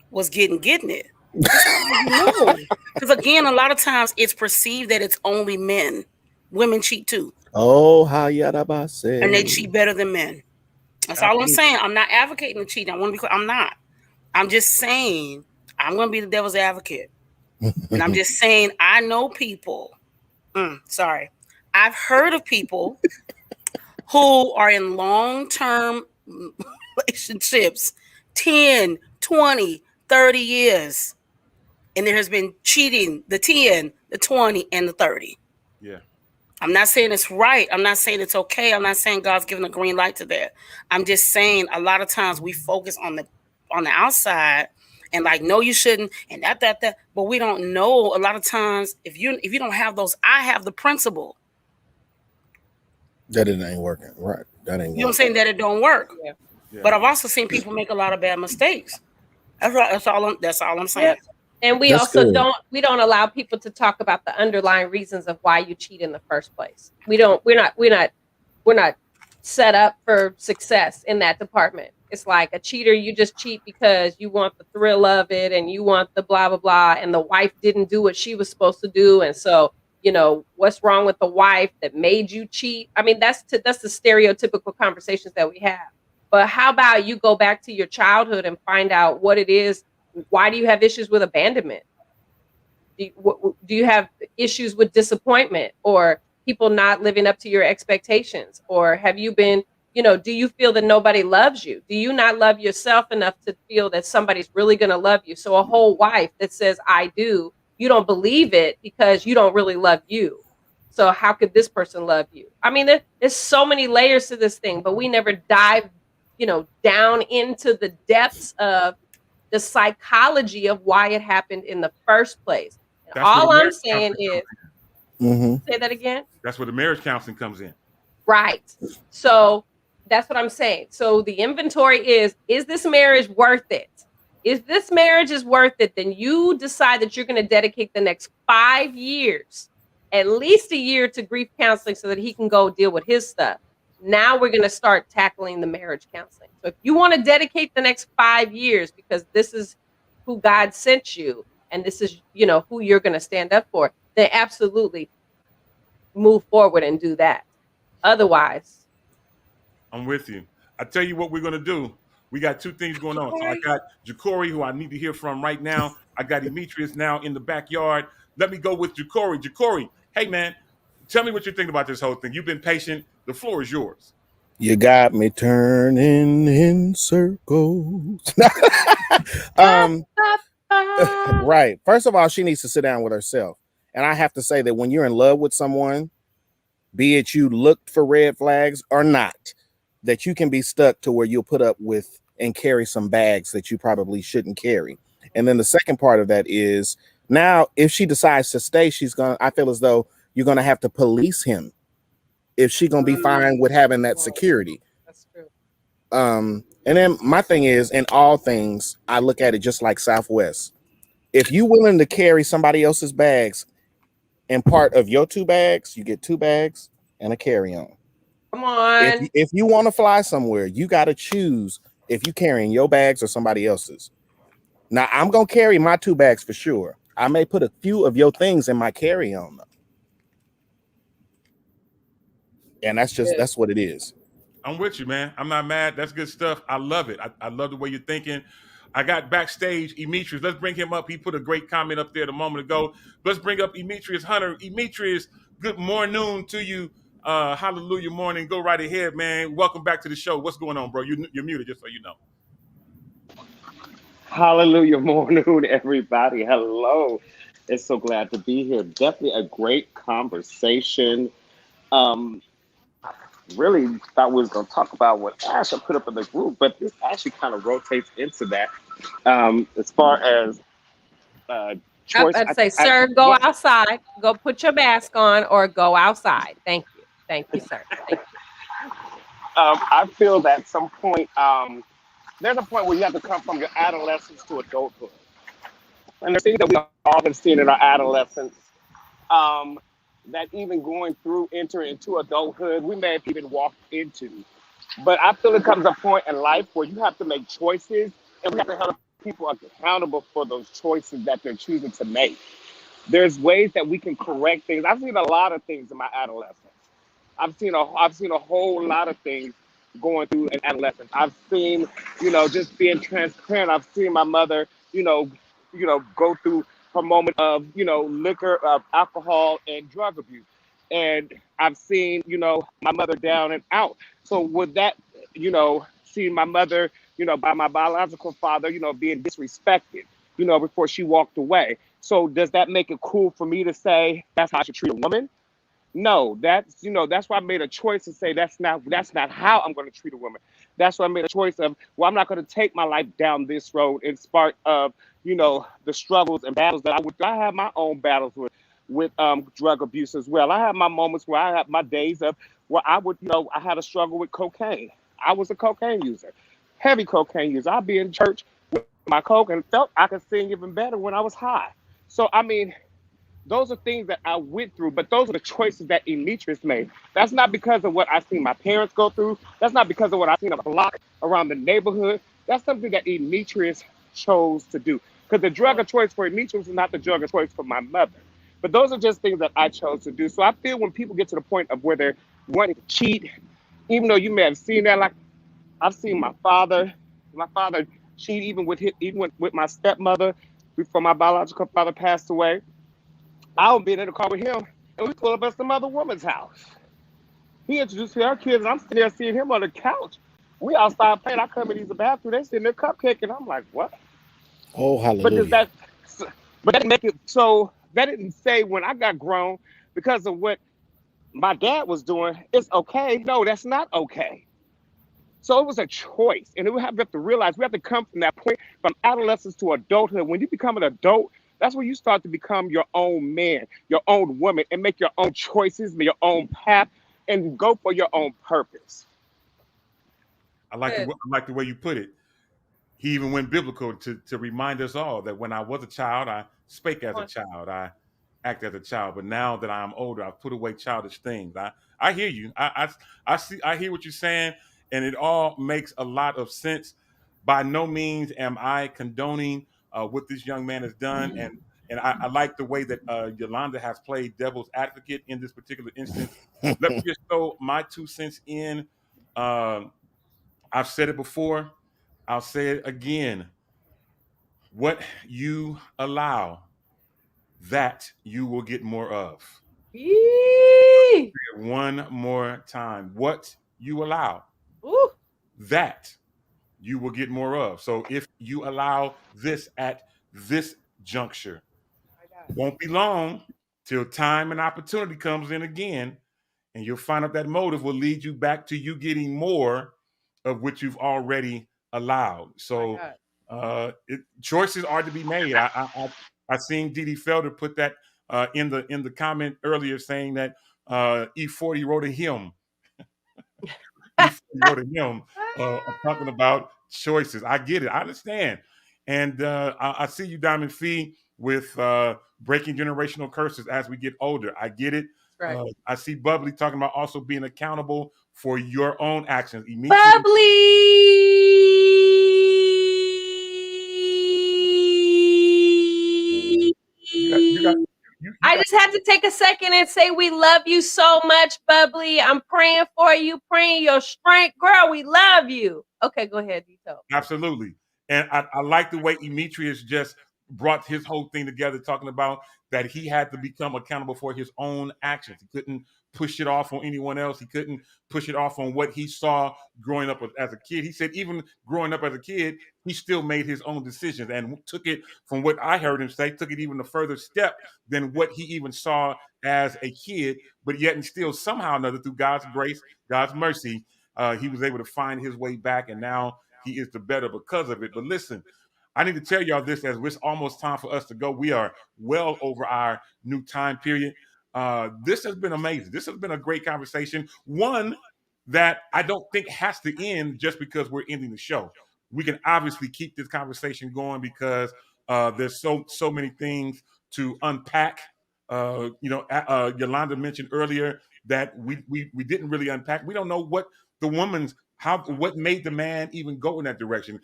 was getting it, because again, a lot of times it's perceived that it's only men. Women cheat too. Oh, how Yarabase. And they cheat better than men. That's all I'm saying. I'm not advocating to cheat. I want to be clear. I'm not. I'm just saying I'm going to be the devil's advocate. And I'm just saying I know people. I've heard of people who are in long-term relationships 10, 20, 30 years. And there has been cheating the 10, the 20, and the 30. Yeah. I'm not saying it's right. I'm not saying it's okay. I'm not saying God's given a green light to that. I'm just saying a lot of times we focus on the outside and like, no, you shouldn't, and that. But we don't know a lot of times if you don't have those, I have the principle. That it ain't working. Right. That ain't working. You know what I'm saying? That it don't work. Yeah. Yeah. But I've also seen people make a lot of bad mistakes. That's all I'm saying. Yeah. And we That's also good. don't allow people to talk about the underlying reasons of why you cheat in the first place. We're not set up for success in that department. It's like a cheater, you just cheat because you want the thrill of it and you want the blah blah blah, and the wife didn't do what she was supposed to do, and so what's wrong with the wife that made you cheat? I mean, that's the stereotypical conversations that we have. But how about you go back to your childhood and find out what it is? Why do you have issues with abandonment? Do you have issues with disappointment or people not living up to your expectations? Or have you been, do you feel that nobody loves you? Do you not love yourself enough to feel that somebody's really going to love you? So a whole wife that says, I do, you don't believe it because you don't really love you. So how could this person love you? I mean, there's so many layers to this thing, but we never dive, down into the depths of the psychology of why it happened in the first place. And all I'm saying is, say that again. That's where the marriage counseling comes in. Right. So that's what I'm saying. So the inventory is this marriage worth it? If this marriage is worth it, then you decide that you're going to dedicate the next 5 years, at least a year, to grief counseling so that he can go deal with his stuff. Now we're going to start tackling the marriage counseling. So if you want to dedicate the next 5 years because this is who God sent you and this is, who you're going to stand up for, then absolutely move forward and do that. Otherwise, I'm with you. I tell you what we're going to do. We got 2 things going on. So I got Ja'Cory, who I need to hear from right now. I got Demetrius now in the backyard. Let me go with Ja'Cory. Ja'Cory, hey, man, tell me what you think about this whole thing. You've been patient. The floor is yours. You got me turning in circles. Right. First of all, she needs to sit down with herself. And I have to say that when you're in love with someone, be it you looked for red flags or not, that you can be stuck to where you'll put up with and carry some bags that you probably shouldn't carry. And then the second part of that is now, if she decides to stay, I feel as though you're going to have to police him if she's going to be fine with having that security. that's true. And then my thing is, in all things, I look at it just like Southwest. If you willing to carry somebody else's bags and part of your 2 bags, you get 2 bags and a carry-on. Come on. If you want to fly somewhere, you got to choose if you carrying your bags or somebody else's. Now, I'm going to carry my 2 bags for sure. I may put a few of your things in my carry-on though. And that's what it is. I'm with you, man. I'm not mad. That's good stuff. I love it. I love the way you're thinking. I got backstage Emetrius. Let's bring him up. He put a great comment up there a moment ago. Let's bring up Emetrius Hunter. Emetrius, good morning to you. Hallelujah morning. Go right ahead, man. Welcome back to the show. What's going on, bro? You're muted, just so you know. Hallelujah morning, everybody. Hello. It's so glad to be here. Definitely a great conversation. Really thought we was going to talk about what Ash put up in the group, but this actually kind of rotates into that. As far as choice, I'd say, sir, go outside. Go put your mask on or go outside. Thank you. Thank you, sir. Thank you. I feel that at some point, there's a point where you have to come from your adolescence to adulthood. And there's things that we all have seen in our adolescence that even going through, entering into adulthood, we may have even walked into. But I feel it comes a point in life where you have to make choices, and we have to hold people accountable for those choices that they're choosing to make. There's ways that we can correct things. I've seen a lot of things in my adolescence. I've seen a whole lot of things going through in adolescence. I've seen, just being transparent. I've seen my mother, go through her moment of, liquor, alcohol, and drug abuse. And I've seen, my mother down and out. So with that, seeing my mother, by my biological father, being disrespected, before she walked away. So does that make it cool for me to say that's how I should treat a woman? No, that's why I made a choice to say that's not how I'm going to treat a woman. That's why I made a choice of, well, I'm not going to take my life down this road in spite of, the struggles and battles that I have my own battles with drug abuse as well. I have my moments where I have my days of where I would, I had a struggle with cocaine. I was a cocaine user, heavy cocaine user. I'd be in church with my coke and felt I could sing even better when I was high. So, I mean, those are things that I went through, but those are the choices that Emetrius made. That's not because of what I've seen my parents go through. That's not because of what I've seen on the block around the neighborhood. That's something that Emetrius chose to do. Because the drug of choice for Emetrius is not the drug of choice for my mother. But those are just things that I chose to do. So I feel when people get to the point of where they're wanting to cheat, even though you may have seen that, like I've seen my father cheat even with my stepmother before my biological father passed away. I would be in the car with him, and we pull up at some other woman's house. He introduced me to our kids, and I'm sitting there seeing him on the couch. We outside playing. I come in, use the bathroom. They sitting there cupcaking. I'm like, what? Oh, hallelujah. But that didn't make it so. That didn't say when I got grown because of what my dad was doing, it's okay. No, that's not okay. So it was a choice, and we have to realize we have to come from that point, from adolescence to adulthood. When you become an adult, that's when you start to become your own man, your own woman, and make your own choices, your own path, and go for your own purpose. I like the way you put it. He even went biblical to remind us all that when I was a child, I spake as a child, I act as a child. But now that I'm older, I've put away childish things. I hear you. I hear what you're saying, and it all makes a lot of sense. By no means am I condoning what this young man has done, and I like the way that Yolanda has played devil's advocate in this particular instance. Let me just throw my 2 cents in. I've said it before. I'll say it again. What you allow, that you will get more of. Yee! One more time. What you allow, Ooh. that you will get more of. So if you allow this at this juncture, won't be long till time and opportunity comes in again, and you'll find out that motive will lead you back to you getting more of what you've already allowed. So choices are to be made. I seen Dee Dee Felder put that in the comment earlier, saying that E40 wrote a hymn. E40 wrote a hymn talking about choices. I get it. I understand. And I see you, Diamond Fee, with breaking generational curses as we get older. I get it. Right. I see Bubbly talking about also being accountable for your own actions. Bubbly. I just had to take a second and say we love you so much, Bubbly. I'm praying for you, praying your strength. Girl, we love you. Okay, go ahead, Dito. Absolutely. And I like the way Demetrius just brought his whole thing together, talking about that he had to become accountable for his own actions. He couldn't push it off on anyone else. He couldn't push it off on what he saw growing up as a kid. He said even growing up as a kid, he still made his own decisions and took it, from what I heard him say, took it even a further step than what he even saw as a kid. But yet and still, somehow or another, through God's grace, God's mercy, he was able to find his way back, and now he is the better because of it. But listen, I need to tell y'all this, as it's almost time for us to go. We are well over our new time period. This has been amazing. This has been a great conversation. One that I don't think has to end just because we're ending the show. We can obviously keep this conversation going because there's so many things to unpack. Yolanda mentioned earlier that we didn't really unpack. We don't know what what made the man even go in that direction.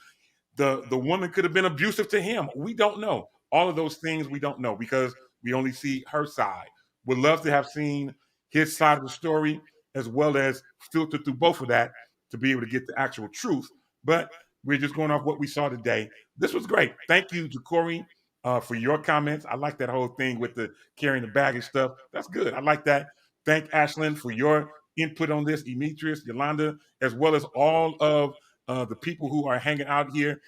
The woman could have been abusive to him. We don't know. All of those things we don't know because we only see her side. Would love to have seen his side of the story as well as filter through both of that to be able to get the actual truth. But we're just going off what we saw today. This was great. Thank you, Corey, for your comments. I like that whole thing with the carrying the baggage stuff. That's good. I like that. Thank Ashlyn for your input on this, Demetrius, Yolanda, as well as all of the people who are hanging out here.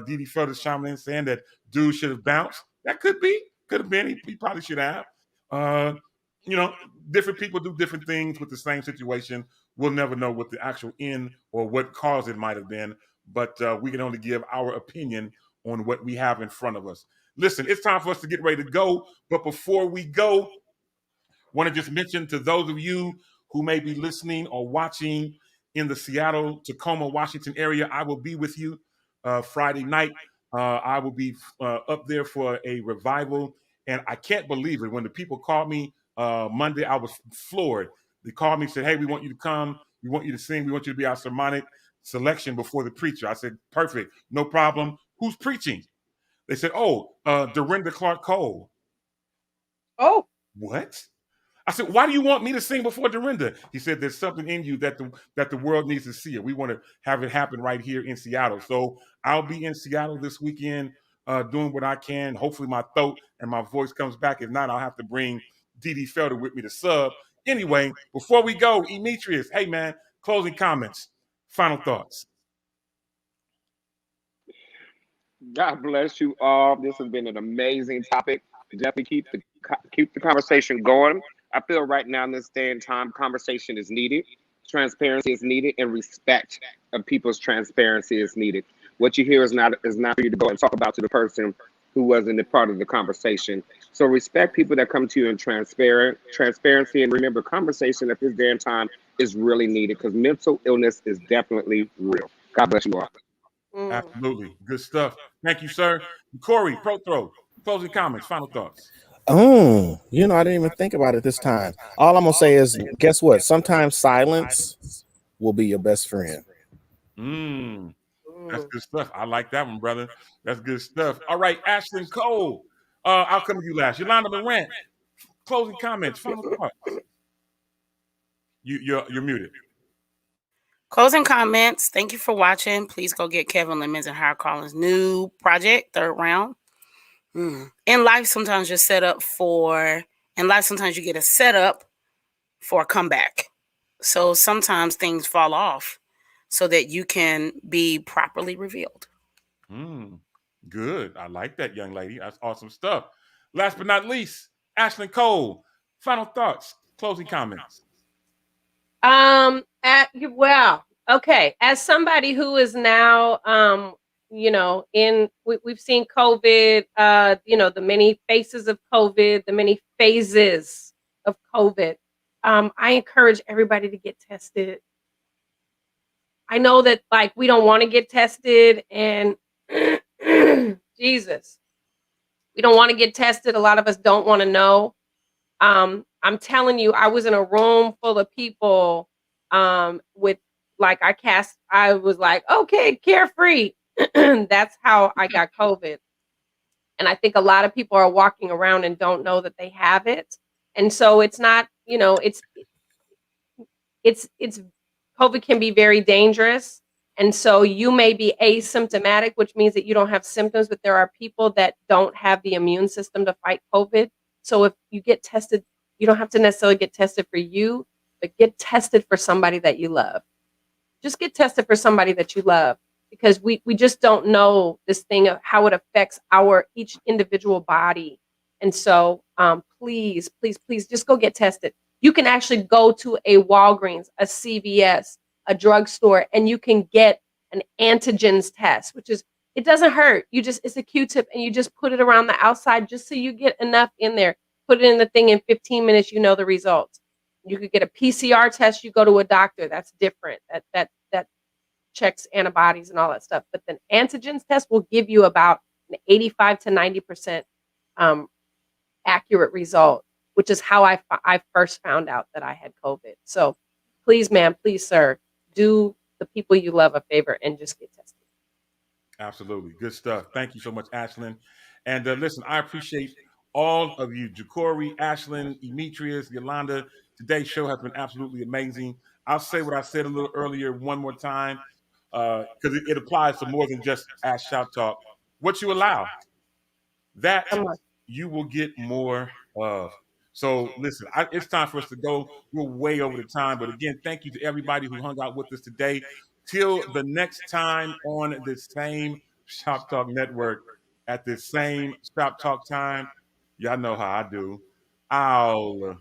Didi Felder chiming in saying that dude should have bounced. That could have been. He probably should have. Different people do different things with the same situation. We'll never know what the actual end or what cause it might have been, but we can only give our opinion on what we have in front of us. Listen, it's time for us to get ready to go. But before we go, I want to just mention to those of you who may be listening or watching in the Seattle, Tacoma, Washington area, I will be with you Friday night. I will be up there for a revival. And I can't believe it. When the people called me Monday, I was floored. They called me and said, hey, we want you to come. We want you to sing. We want you to be our sermonic selection before the preacher. I said, perfect. No problem. Who's preaching? They said, Dorinda Clark Cole. Oh. What? I said, why do you want me to sing before Dorinda? He said, there's something in you that the world needs to see it. We want to have it happen right here in Seattle. So I'll be in Seattle this weekend doing what I can. Hopefully my throat and my voice comes back. If not, I'll have to bring Didi Felder with me to sub. Anyway, before we go, Demetrius, hey, man, closing comments, final thoughts. God bless you all. This has been an amazing topic. Definitely keep the conversation going. I feel right now in this day and time, conversation is needed, transparency is needed, and respect of people's transparency is needed. What you hear is not for you to go and talk about to the person who wasn't a part of the conversation. So respect people that come to you in transparency, and remember, conversation at this day and time is really needed because mental illness is definitely real. God bless you all. Absolutely. Good stuff. Thank you, sir. Corey, Prothrow, closing comments, final thoughts. I didn't even think about it this time. All I'm going to say is, guess what? Sometimes silence will be your best friend. That's good stuff. I like that one, brother. That's good stuff. All right, Ashlyn Cole. I'll come to you last. Yolanda Morant, closing comments, final thoughts. You're muted. Closing comments. Thank you for watching. Please go get Kevin Lemons and Howard Collins' new project, Third Round. In life, sometimes you get a setup for a comeback. So sometimes things fall off so that you can be properly revealed. Good. I like that, young lady. That's awesome stuff. Last but not least, Ashlyn Cole, final thoughts, closing comments. Okay. As somebody who is now, we've seen COVID, the many faces of COVID, the many phases of COVID. I encourage everybody to get tested. I know that we don't want to get tested, and Jesus. We don't want to get tested. A lot of us don't want to know. I'm telling you, I was in a room full of people with like I was like, okay, carefree. That's how I got COVID. And I think a lot of people are walking around and don't know that they have it. And so it's not, it's COVID can be very dangerous. And so you may be asymptomatic, which means that you don't have symptoms, but there are people that don't have the immune system to fight COVID. So if you get tested, you don't have to necessarily get tested for you, but get tested for somebody that you love. Just get tested for somebody that you love, because we just don't know this thing of how it affects each individual body. And so please, please, please just go get tested. You can actually go to a Walgreens, a CVS, a drugstore, and you can get an antigens test, which is, it doesn't hurt. It's a Q-tip and you just put it around the outside just so you get enough in there. Put it in the thing in 15 minutes, you know the results. You could get a PCR test, you go to a doctor, that's different. That checks antibodies and all that stuff. But the antigens test will give you about an 85 to 90% accurate result, which is how I first found out that I had COVID. So please, ma'am, please, sir, do the people you love a favor and just get tested. Absolutely. Good stuff. Thank you so much, Ashlyn. And listen, I appreciate all of you, Jacory, Ashlyn, Demetrius, Yolanda. Today's show has been absolutely amazing. I'll say what I said a little earlier one more time, because it applies to more than just Ask Shout Talk. What you allow, that you will get more of. So listen, it's time for us to go. We're way over the time. But again, thank you to everybody who hung out with us today. Till the next time on this same Shop Talk Network at this same Shop Talk time, y'all know how I do. I'll